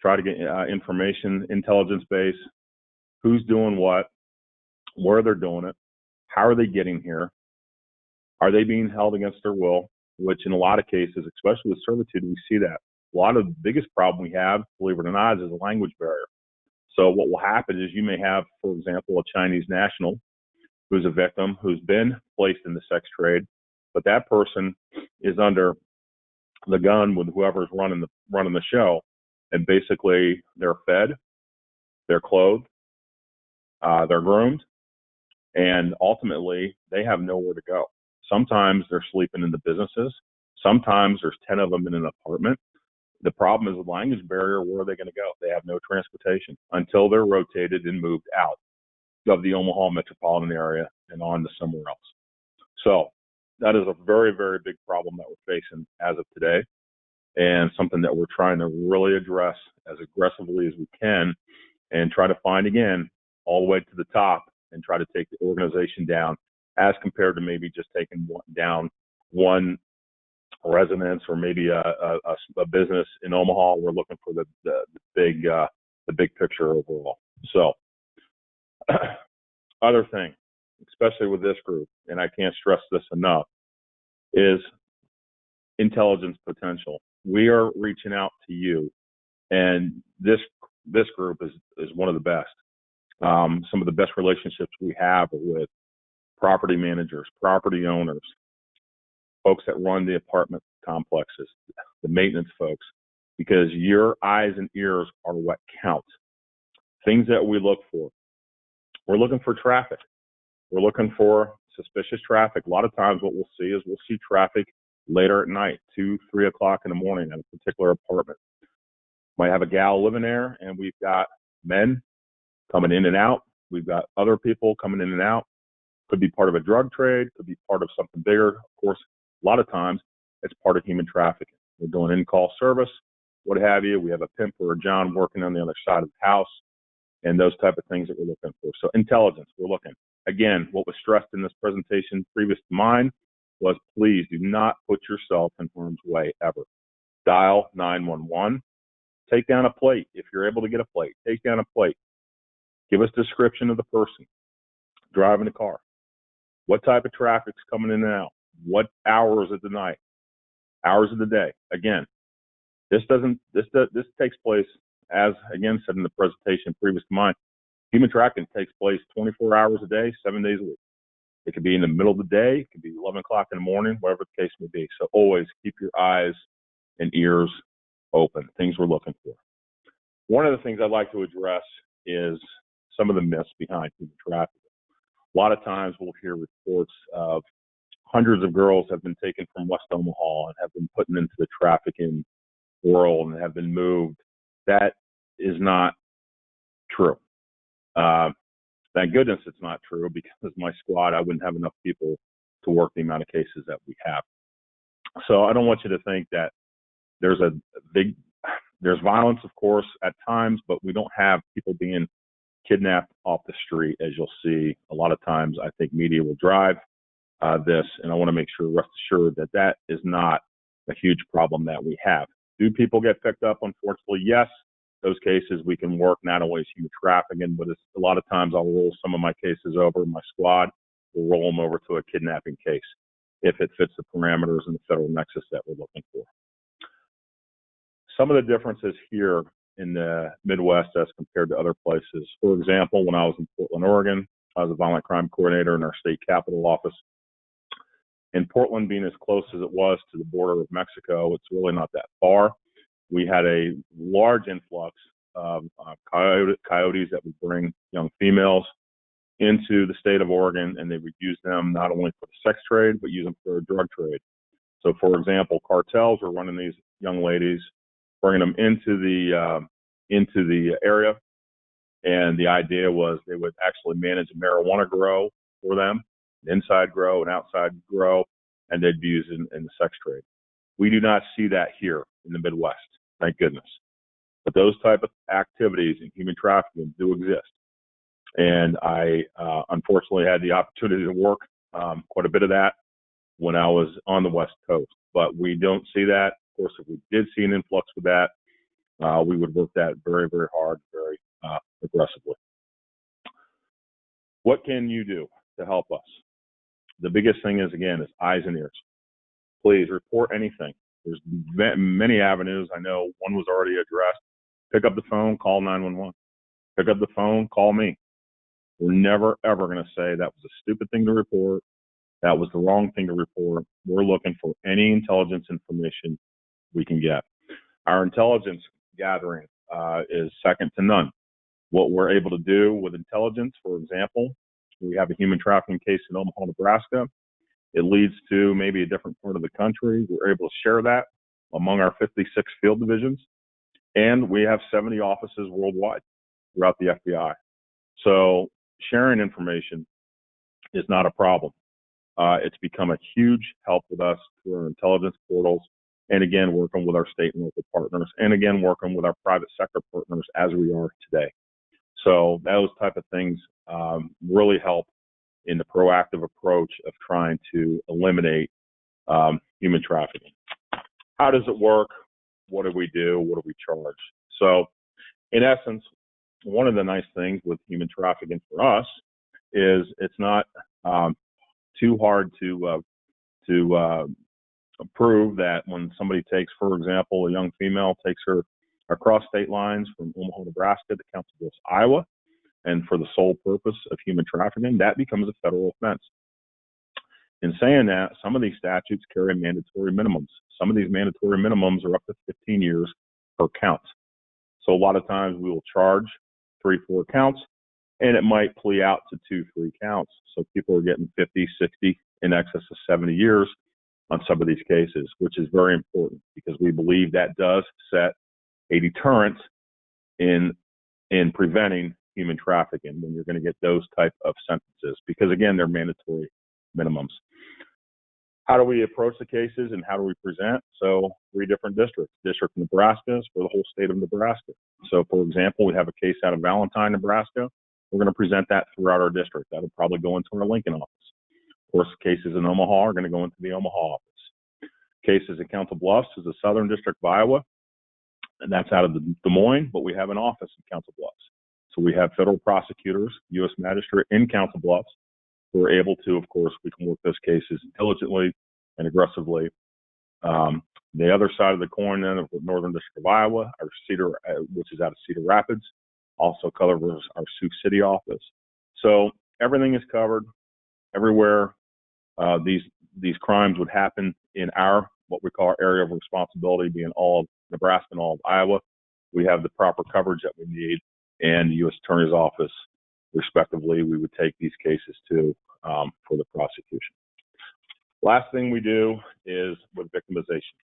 try to get information, intelligence base, who's doing what, where they're doing it, how are they getting here, are they being held against their will, which in a lot of cases, especially with servitude, we see that. A lot of the biggest problem we have, believe it or not, is a language barrier. So what will happen is you may have, for example, a Chinese national who's a victim, who's been placed in the sex trade, but that person is under the gun with whoever's running the show, and basically they're fed, they're clothed, they're groomed, and ultimately they have nowhere to go. Sometimes they're sleeping in the businesses. Sometimes there's 10 of them in an apartment. The problem is the language barrier. Where are they going to go? They have no transportation until they're rotated and moved out of the Omaha metropolitan area and on to somewhere else. So that is a very, very big problem that we're facing as of today, and something that we're trying to really address as aggressively as we can, and try to find, again, all the way to the top and try to take the organization down, as compared to maybe just taking down one residence or maybe a business in Omaha. We're looking for the big picture overall. So other thing, especially with this group, and I can't stress this enough, is intelligence potential. We are reaching out to you, and this group is one of the best. Some of the best relationships we have are with property managers, property owners, folks that run the apartment complexes, the maintenance folks, because your eyes and ears are what count. Things that we look for. We're looking for traffic. We're looking for suspicious traffic. A lot of times what we'll see is we'll see traffic later at night, 2, 3 o'clock in the morning at a particular apartment. Might have a gal living there, and we've got men coming in and out. We've got other people coming in and out. Could be part of a drug trade, could be part of something bigger. Of course, a lot of times it's part of human trafficking. We're doing in-call service, what have you. We have a pimp or a John working on the other side of the house, and those type of things that we're looking for. So intelligence, we're looking. Again, what was stressed in this presentation previous to mine was, please do not put yourself in harm's way ever. Dial 911. Take down a plate. If you're able to get a plate, take down a plate. Give us a description of the person driving the car. What type of traffic's coming in and out? What hours of the night? Hours of the day? Again, this takes place, as again said in the presentation previous to mine. Human trafficking takes place 24 hours a day, 7 days a week. It could be in the middle of the day. It could be 11 o'clock in the morning, whatever the case may be. So always keep your eyes and ears open, things we're looking for. One of the things I'd like to address is some of the myths behind human trafficking. A lot of times we'll hear reports of hundreds of girls have been taken from West Omaha and have been put into the trafficking world and have been moved. That is not true. Thank goodness it's not true, because my squad, I wouldn't have enough people to work the amount of cases that we have. So I don't want you to think that there's violence, of course, at times, but we don't have people being kidnapped off the street, as you'll see. A lot of times I think media will drive this, and I want to make sure, rest assured, that that is not a huge problem that we have. Do people get picked up? Unfortunately, yes. Those cases we can work not only as human trafficking, but it's, a lot of times I'll roll some of my cases over. My squad will roll them over to a kidnapping case if it fits the parameters and the federal nexus that we're looking for. Some of the differences here in the Midwest as compared to other places. For example, when I was in Portland, Oregon, I was a violent crime coordinator in our state capital office. In Portland, being as close as it was to the border of Mexico, it's really not that far. We had a large influx of coyotes that would bring young females into the state of Oregon, and they would use them not only for the sex trade, but use them for a drug trade. So, for example, cartels were running these young ladies, bringing them into the area, and the idea was they would actually manage a marijuana grow for them, an inside grow, an outside grow, and they'd be used in the sex trade. We do not see that here in the Midwest, thank goodness. But those type of activities in human trafficking do exist. And I unfortunately had the opportunity to work quite a bit of that when I was on the West Coast. But we don't see that. Of course, if we did see an influx with that, we would work that very, very hard, very aggressively. What can you do to help us? The biggest thing is, again, is eyes and ears. Please report anything. There's many avenues. I know one was already addressed. Pick up the phone, call 911. Pick up the phone, call me. We're never, ever going to say that was a stupid thing to report. That was the wrong thing to report. We're looking for any intelligence information we can get. Our intelligence gathering is second to none. What we're able to do with intelligence, for example, we have a human trafficking case in Omaha, Nebraska. It leads to maybe a different part of the country. We're able to share that among our 56 field divisions. And we have 70 offices worldwide throughout the FBI. So sharing information is not a problem. It's become a huge help with us through our intelligence portals. And again, working with our state and local partners. And again, working with our private sector partners as we are today. So those type of things really help in the proactive approach of trying to eliminate human trafficking. How does it work? What do we do? What do we charge? So in essence, one of the nice things with human trafficking for us is it's not too hard to prove that when somebody takes, for example, a young female takes her across state lines from Omaha, Nebraska to Council Bluffs, Iowa, and for the sole purpose of human trafficking, that becomes a federal offense. In saying that, some of these statutes carry mandatory minimums. Some of these mandatory minimums are up to 15 years per count. So a lot of times we will charge 3-4 counts, and it might plea out to 2-3 counts. So people are getting 50, 60, in excess of 70 years on some of these cases, which is very important because we believe that does set a deterrent in preventing human trafficking when you're going to get those type of sentences, because again, they're mandatory minimums. How do we approach the cases and how do we present? So 3 different districts. District of Nebraska is for the whole state of Nebraska. So for example, we have a case out of Valentine, Nebraska. We're going to present that throughout our district. That'll probably go into our Lincoln office. Of course, cases in Omaha are going to go into the Omaha office. Cases in Council Bluffs is the Southern District of Iowa, and that's out of Des Moines, but we have an office in Council Bluffs. So we have federal prosecutors, U.S. magistrate in Council Bluffs, who are able to, of course, we can work those cases diligently and aggressively. The other side of the coin then of the Northern District of Iowa, our Cedar, which is out of Cedar Rapids, also covers our Sioux City office. So everything is covered everywhere. These crimes would happen in our, what we call our area of responsibility, being all of Nebraska and all of Iowa. We have the proper coverage that we need, and the U.S. Attorney's Office, respectively, we would take these cases to for the prosecution. Last thing we do is with victimization.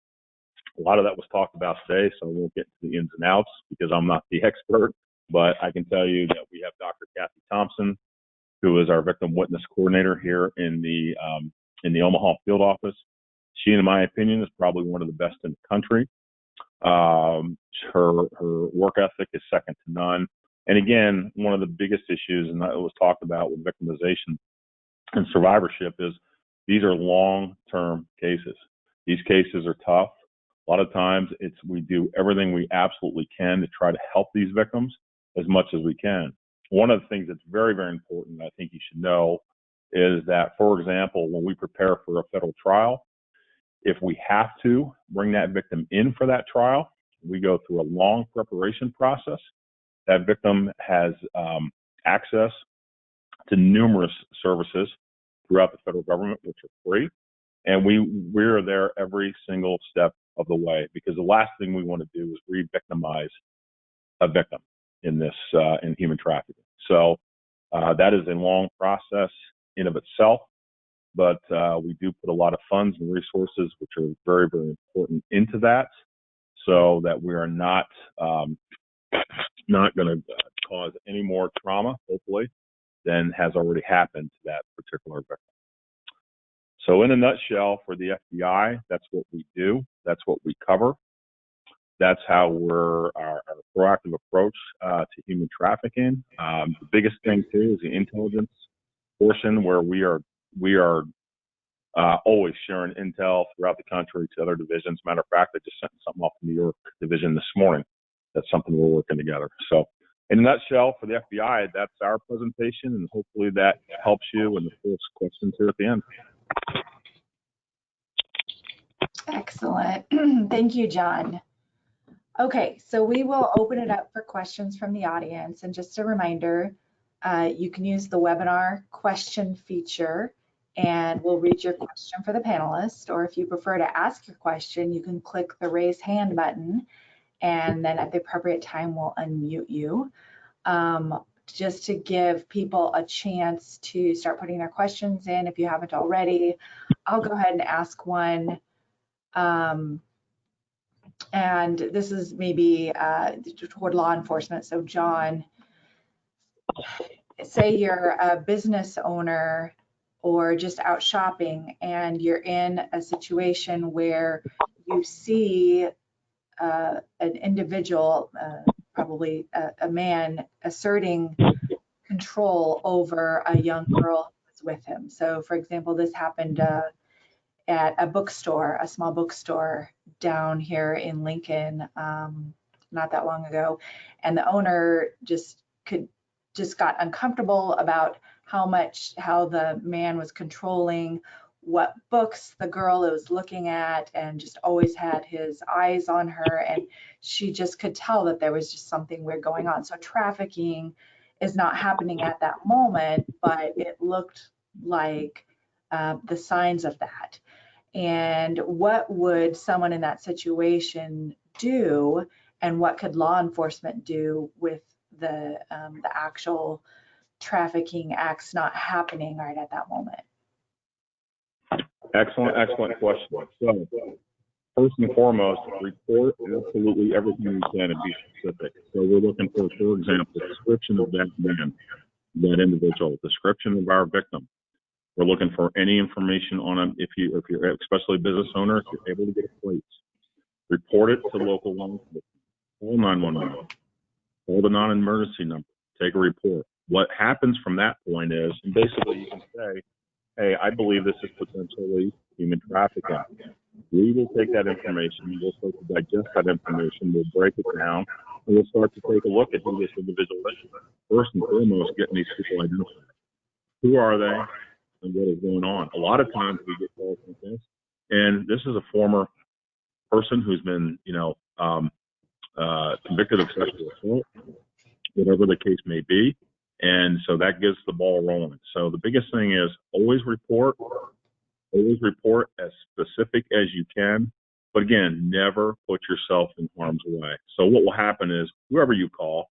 A lot of that was talked about today, so I won't get into the ins and outs because I'm not the expert, but I can tell you that we have Dr. Kathy Thompson, who is our victim witness coordinator here in the Omaha field office. She, in my opinion, is probably one of the best in the country. Her work ethic is second to none. And again, one of the biggest issues, and that was talked about with victimization and survivorship, is these are long-term cases. These cases are tough. A lot of times we do everything we absolutely can to try to help these victims as much as we can. One of the things that's very, very important, I think you should know, is that, for example, when we prepare for a federal trial, if we have to bring that victim in for that trial, we go through a long preparation process. That victim has access to numerous services throughout the federal government, which are free. And we're there every single step of the way, because the last thing we want to do is re-victimize a victim in this, in human trafficking. So that is a long process in of itself, but we do put a lot of funds and resources, which are very, very important, into that, so that we are not going to cause any more trauma, hopefully, than has already happened to that particular victim. So in a nutshell, for the FBI, that's what we do. That's what we cover. That's how we're our proactive approach to human trafficking. The biggest thing too is the intelligence portion, where we are always sharing intel throughout the country to other divisions. Matter of fact, I just sent something off to the New York division this morning. That's something we're working together. So in a nutshell, for the FBI, that's our presentation, and hopefully that helps you in the first questions here at the end. Excellent. Thank you, John. Okay, so we will open it up for questions from the audience. And just a reminder, you can use the webinar question feature and we'll read your question for the panelists. Or if you prefer to ask your question, you can click the raise hand button, and then at the appropriate time, we'll unmute you. Just to give people a chance to start putting their questions in if you haven't already. I'll go ahead and ask one. And this is maybe toward law enforcement. So John, say you're a business owner or just out shopping and you're in a situation where you see an individual, probably a man, asserting control over a young girl who was with him. So for example, this happened at a bookstore, a small bookstore down here in Lincoln, not that long ago. And the owner just got uncomfortable about how the man was controlling what books the girl was looking at, and just always had his eyes on her. And she just could tell that there was just something weird going on. So trafficking is not happening at that moment, but it looked like the signs of that. And what would someone in that situation do, and what could law enforcement do with the actual trafficking acts not happening right at that moment? Excellent question. So first and foremost, report absolutely everything you can and be specific. So we're looking for example, description of that man, that individual, description of our victim. We're looking for any information on them. If you're especially a business owner, if you're able to get a plate, report it to local law enforcement. Call 911. Call the non-emergency number. Take a report. What happens from that point is, and basically you can say, hey, I believe this is potentially human trafficking. We will take that information, we'll start to digest that information, we'll break it down, and we'll start to take a look at who this individual is. First and foremost, getting these people identified. Who are they and what is going on? A lot of times we get calls like this, and this is a former person who's been, convicted of sexual assault, whatever the case may be. And so that gets the ball rolling. So the biggest thing is always report as specific as you can. But again, never put yourself in harm's way. So what will happen is whoever you call,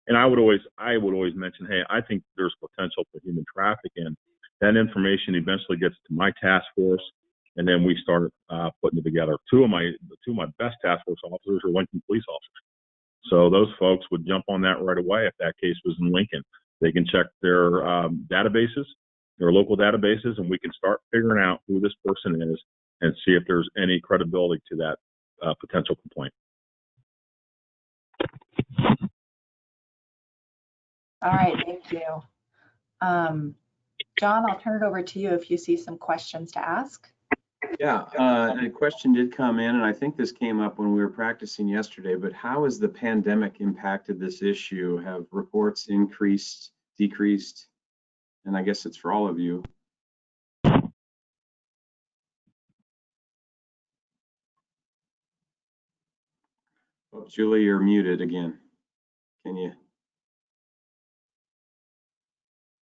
and I would always mention, hey, I think there's potential for human trafficking. That information eventually gets to my task force, and then we start putting it together. Two of my best task force officers are Lincoln police officers. So those folks would jump on that right away if that case was in Lincoln. They can check their databases, their local databases, and we can start figuring out who this person is and see if there's any credibility to that potential complaint. All right, thank you. John, I'll turn it over to you if you see some questions to ask. Yeah, a question did come in, and I think this came up when we were practicing yesterday, but how has the pandemic impacted this issue? Have reports increased, decreased? And I guess it's for all of you. Oh, Julie, you're muted again. Can you?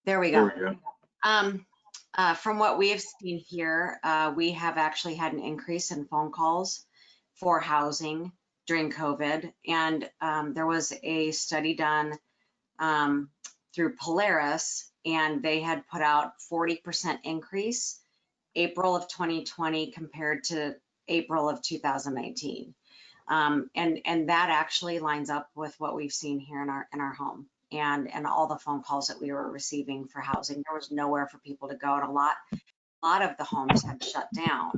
There we go. There we go. From what we have seen here, we have actually had an increase in phone calls for housing during COVID. And there was a study done through Polaris, and they had put out 40% increase April of 2020 compared to April of 2019. And that actually lines up with what we've seen here in our home. And all the phone calls that we were receiving for housing. There was nowhere for people to go, and a lot of the homes had shut down.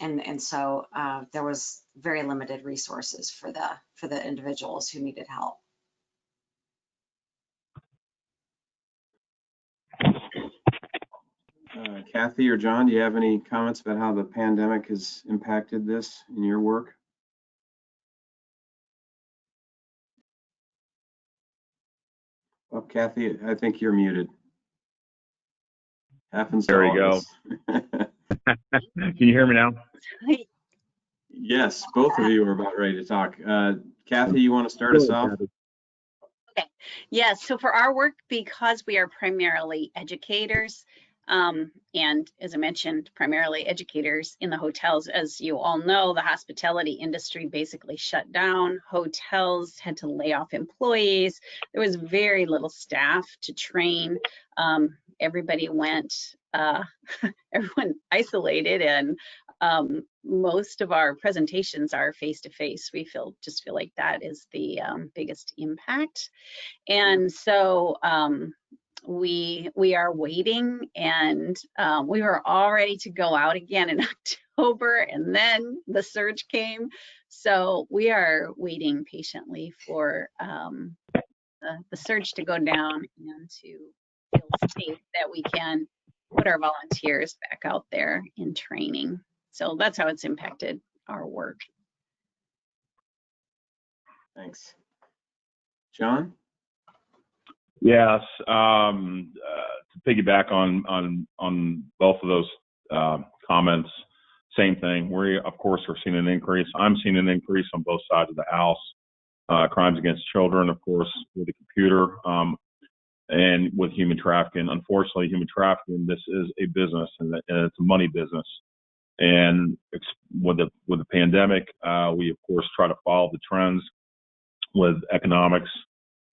And so there was very limited resources for the individuals who needed help. Kathy or John, do you have any comments about how the pandemic has impacted this in your work? Oh, Kathy, I think you're muted. Happens to There all you of us. Can you hear me now? Yes, both of you are about ready to talk. Kathy, you want to start us off? Okay. Yes. So for our work, because we are primarily educators, and as I mentioned, primarily educators in the hotels, as you all know, the hospitality industry basically shut down. Hotels had to lay off employees. There was very little staff to train. Everybody went, everyone isolated, and most of our presentations are face-to-face. We just feel like that is the biggest impact. And so we are waiting, and we were all ready to go out again in October, and then the surge came. So we are waiting patiently for the surge to go down and to feel safe that we can put our volunteers back out there in training. So that's how it's impacted our work. Thanks. John? Yes, to piggyback on both of those comments, same thing. We, of course, are seeing an increase. I'm seeing an increase on both sides of the house. Crimes against children, of course, with the computer, and with human trafficking. Unfortunately, human trafficking, this is a business, and it's a money business. And with the pandemic, we, of course, try to follow the trends with economics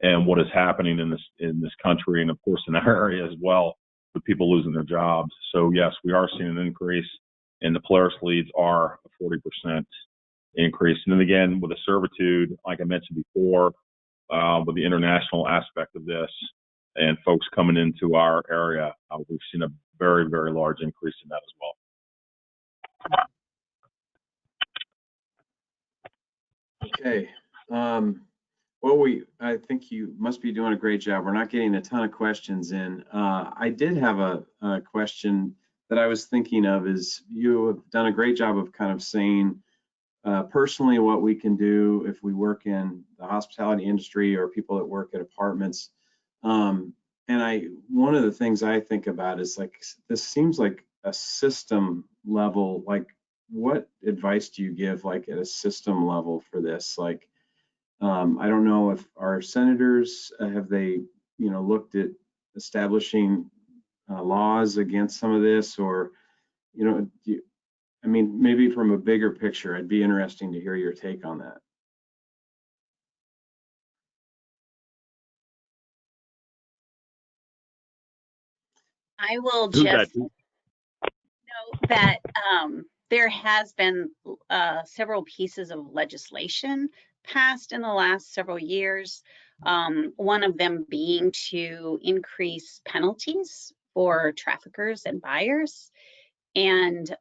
and what is happening in this country, and of course in our area as well, with people losing their jobs. So yes, we are seeing an increase, and the Polaris leads are a 40% increase. And then again, with the servitude, like I mentioned before, with the international aspect of this and folks coming into our area, we've seen a very, very large increase in that as well. Okay. Well, I think you must be doing a great job. We're not getting a ton of questions in. I did have a question that I was thinking of. Is you have done a great job of kind of saying personally what we can do if we work in the hospitality industry or people that work at apartments. And one of the things I think about is like, this seems like a system level. Like, what advice do you give like at a system level for this? Like, I don't know if our senators have they, looked at establishing laws against some of this, or, I mean, maybe from a bigger picture, it'd be interesting to hear your take on that. I will just note that there has been several pieces of legislation passed in the last several years. One of them being to increase penalties for traffickers and buyers, and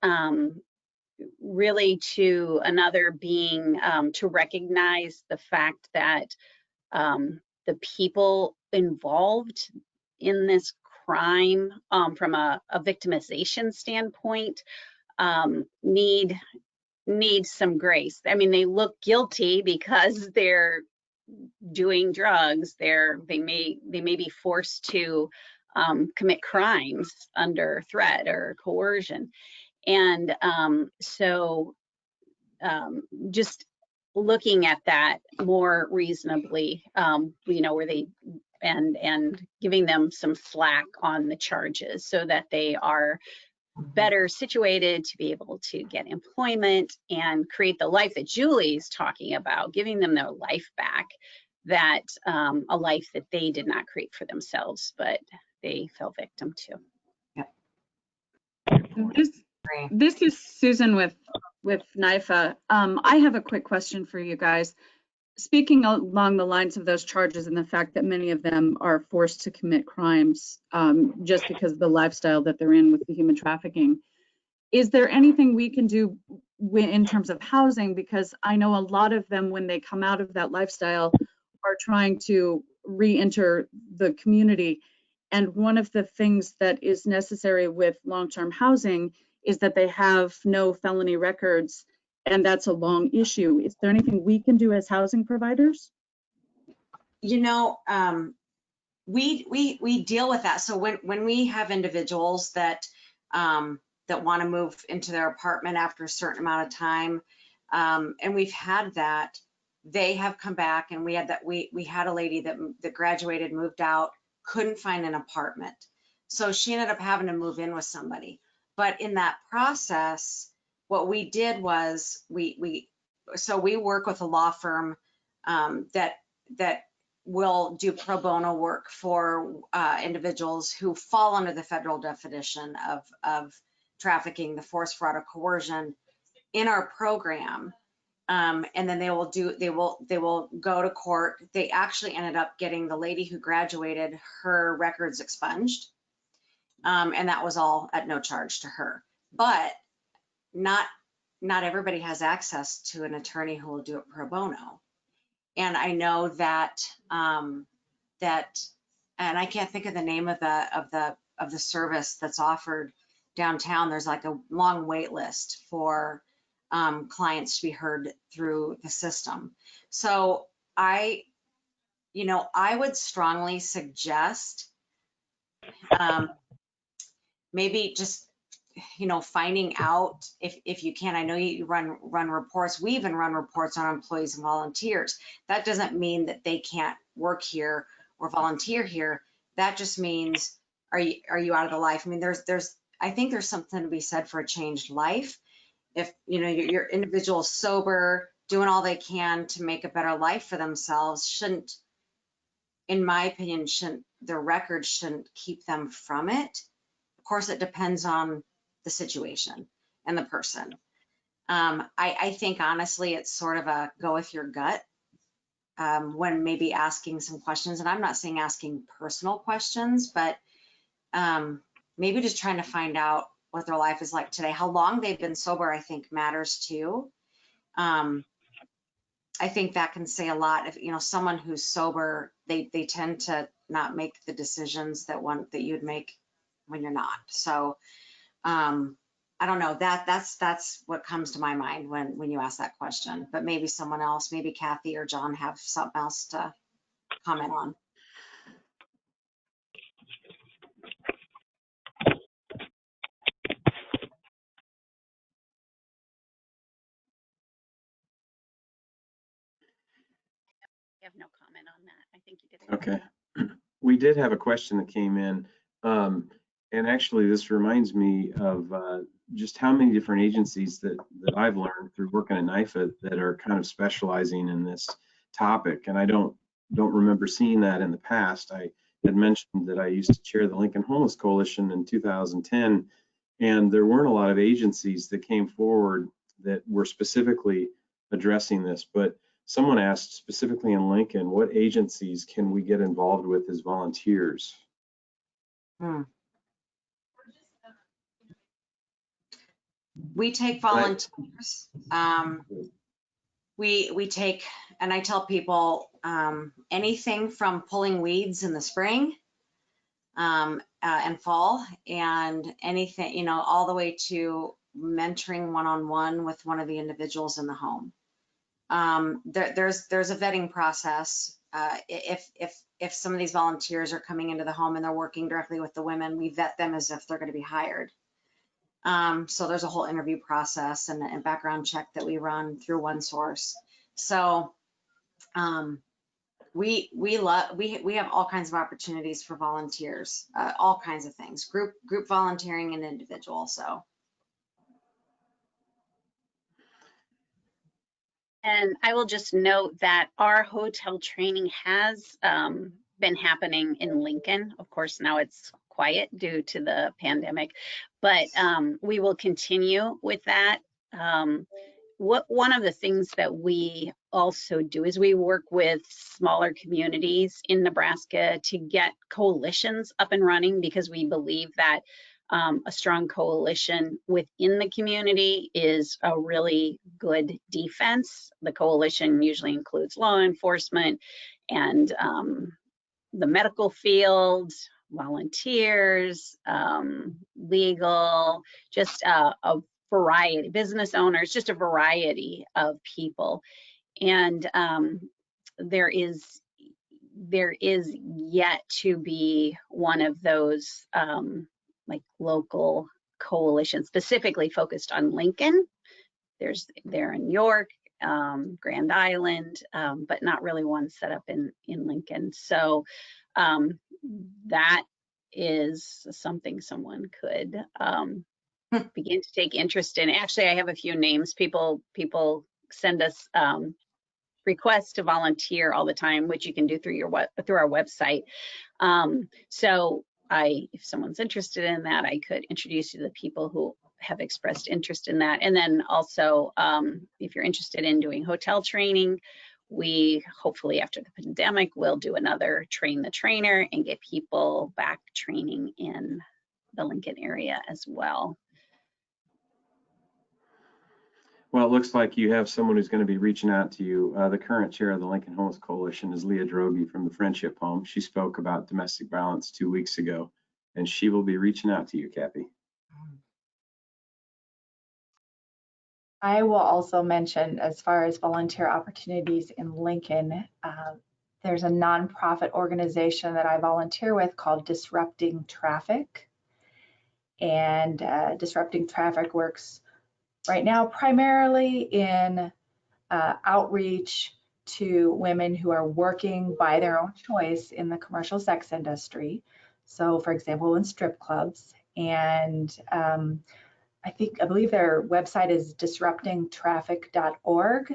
really to another being to recognize the fact that the people involved in this crime from a victimization standpoint need some grace. I mean, they look guilty because they're doing drugs. They may be forced to commit crimes under threat or coercion, and so just looking at that more reasonably, where they and giving them some slack on the charges so that they are better situated to be able to get employment and create the life that Julie's talking about, giving them their life back, that a life that they did not create for themselves, but they fell victim to. Yep. This is Susan with NIFA. I have a quick question for you guys. Speaking along the lines of those charges and the fact that many of them are forced to commit crimes just because of the lifestyle that they're in with the human trafficking, is there anything we can do in terms of housing? Because I know a lot of them, when they come out of that lifestyle, are trying to re-enter the community. And one of the things that is necessary with long-term housing is that they have no felony records, and that's a long issue. Is there anything we can do as housing providers? You know, we deal with that. So when we have individuals that that want to move into their apartment after a certain amount of time, and we've had that, they have come back, and we had a lady that graduated, moved out, couldn't find an apartment, so she ended up having to move in with somebody. But in that process, what we did was we work with a law firm that will do pro bono work for individuals who fall under the federal definition of trafficking, the force, fraud, or coercion in our program. And then they will go to court. They actually ended up getting the lady who graduated her records expunged. And that was all at no charge to her. But not everybody has access to an attorney who will do it pro bono. And I know that and I can't think of the name of the service that's offered downtown. There's like a long wait list for clients to be heard through the system. So I would strongly suggest maybe just finding out if you can. I know you run reports. We even run reports on employees and volunteers. That doesn't mean that they can't work here or volunteer here. That just means, are you out of the life? I mean, I think there's something to be said for a changed life. If your individual is sober, doing all they can to make a better life for themselves, shouldn't, in my opinion, their record shouldn't keep them from it. Of course, it depends on the situation and the person. I think honestly, it's sort of a go with your gut when maybe asking some questions. And I'm not saying asking personal questions, but maybe just trying to find out what their life is like today. How long they've been sober, I think, matters too. I think that can say a lot. If someone who's sober, they tend to not make the decisions that you'd make when you're not. So I don't know, that's what comes to my mind when you ask that question. But maybe someone else, maybe Kathy or John, have something else to comment on. I have no comment on that. I think you did it. Okay. We did have a question that came in. And actually, this reminds me of just how many different agencies that I've learned through working at NIFA that are kind of specializing in this topic. And I don't remember seeing that in the past. I had mentioned that I used to chair the Lincoln Homeless Coalition in 2010, and there weren't a lot of agencies that came forward that were specifically addressing this. But someone asked specifically in Lincoln, what agencies can we get involved with as volunteers? We take volunteers. We take, and I tell people anything from pulling weeds in the spring and fall, and anything, all the way to mentoring one-on-one with one of the individuals in the home. There's a vetting process. If some of these volunteers are coming into the home and they're working directly with the women, we vet them as if they're going to be hired. So there's a whole interview process and background check that we run through OneSource. So we have all kinds of opportunities for volunteers, all kinds of things, group volunteering and individual. So. And I will just note that our hotel training has been happening in Lincoln. Of course, now it's quiet due to the pandemic, but we will continue with that. One of the things that we also do is we work with smaller communities in Nebraska to get coalitions up and running, because we believe that A strong coalition within the community is a really good defense. The coalition usually includes law enforcement and the medical field, volunteers, legal, just a variety, business owners, just a variety of people. And there is yet to be one of those like local coalitions specifically focused on Lincoln. They're in York, Grand Island, but not really one set up in Lincoln. So that is something someone could begin to take interest in. Actually, I have a few names. People send us requests to volunteer all the time, which you can do through our website. So if someone's interested in that, I could introduce you to the people who have expressed interest in that. And then also, if you're interested in doing hotel training, we hopefully after the pandemic will do another train the trainer and get people back training in the Lincoln area as well. Well, it looks like you have someone who's going to be reaching out to you. The current chair of the Lincoln Homeless Coalition is Leah Drogi from the Friendship Home. She spoke about domestic violence 2 weeks ago, and she will be reaching out to you, Kathy. I will also mention, as far as volunteer opportunities in Lincoln, there's a nonprofit organization that I volunteer with called Disrupting Traffic. And Disrupting Traffic works right now primarily in outreach to women who are working by their own choice in the commercial sex industry. So for example, in strip clubs. And I believe their website is disruptingtraffic.org,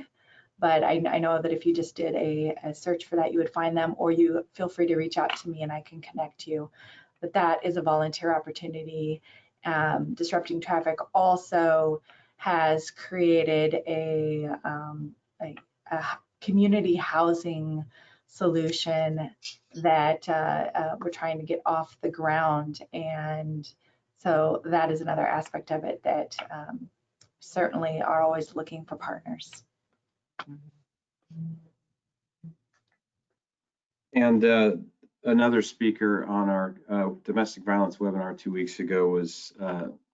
but I know that if you just did a search for that, you would find them, or you feel free to reach out to me and I can connect you. But that is a volunteer opportunity. Disrupting Traffic also has created a community housing solution that we're trying to get off the ground. And so that is another aspect of it that certainly are always looking for partners. And another speaker on our domestic violence webinar 2 weeks ago was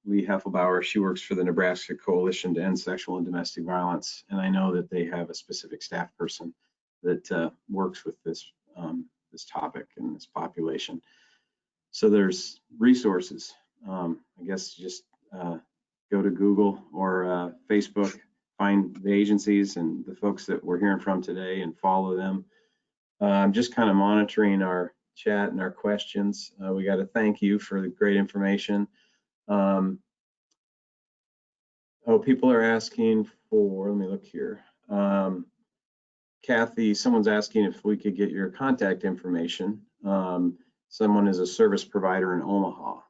Lee Heffelbauer. She works for the Nebraska Coalition to End Sexual and Domestic Violence, and I know that they have a specific staff person that works with this this topic and this population. So there's resources. I guess just go to Google or Facebook, find the agencies and the folks that we're hearing from today and follow them. I'm just kind of monitoring our chat and our questions. We got to thank you for the great information. People are asking for, let me look here. Kathy, someone's asking if we could get your contact information. Someone is a service provider in Omaha.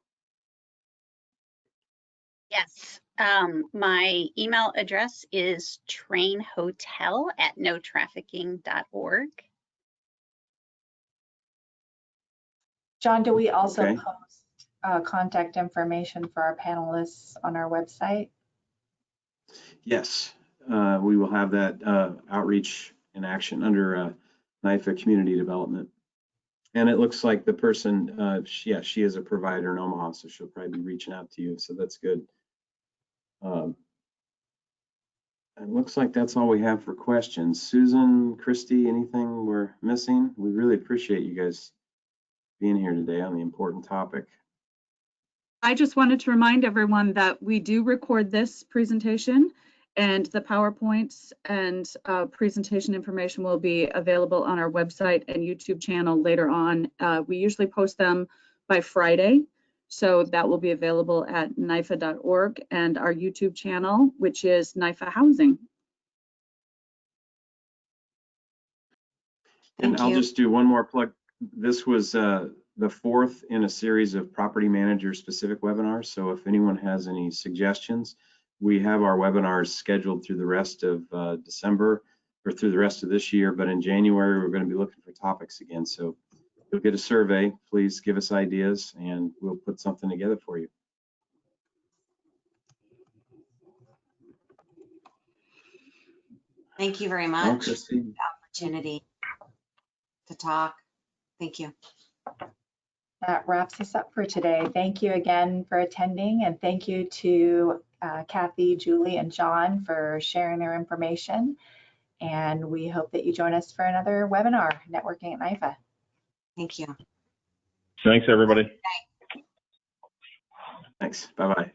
Yes, my email address is trainhotel@notrafficking.org. John, do we also Okay. post contact information for our panelists on our website? Yes, we will have that outreach in action under NIFA Community Development. And it looks like the person, she is a provider in Omaha, so she'll probably be reaching out to you. So that's good. It looks like that's all we have for questions. Susan, Christie, anything we're missing? We really appreciate you guys being here today on the important topic. I just wanted to remind everyone that we do record this presentation, and the PowerPoints and presentation information will be available on our website and YouTube channel later on. We usually post them by Friday, so that will be available at NIFA.org and our YouTube channel, which is NIFA Housing. And I'll just do one more plug. This was the fourth in a series of property manager specific webinars. So if anyone has any suggestions, we have our webinars scheduled through the rest of December or through the rest of this year. But in January, we're going to be looking for topics again. So you'll get a survey. Please give us ideas and we'll put something together for you. Thank you very No, much for Christie. the opportunity to talk. Thank you. That wraps us up for today. Thank you again for attending, and thank you to Kathy, Julie, and John for sharing their information. And we hope that you join us for another webinar, Networking at NIFA. Thank you. Thanks, everybody. Thanks. Bye-bye.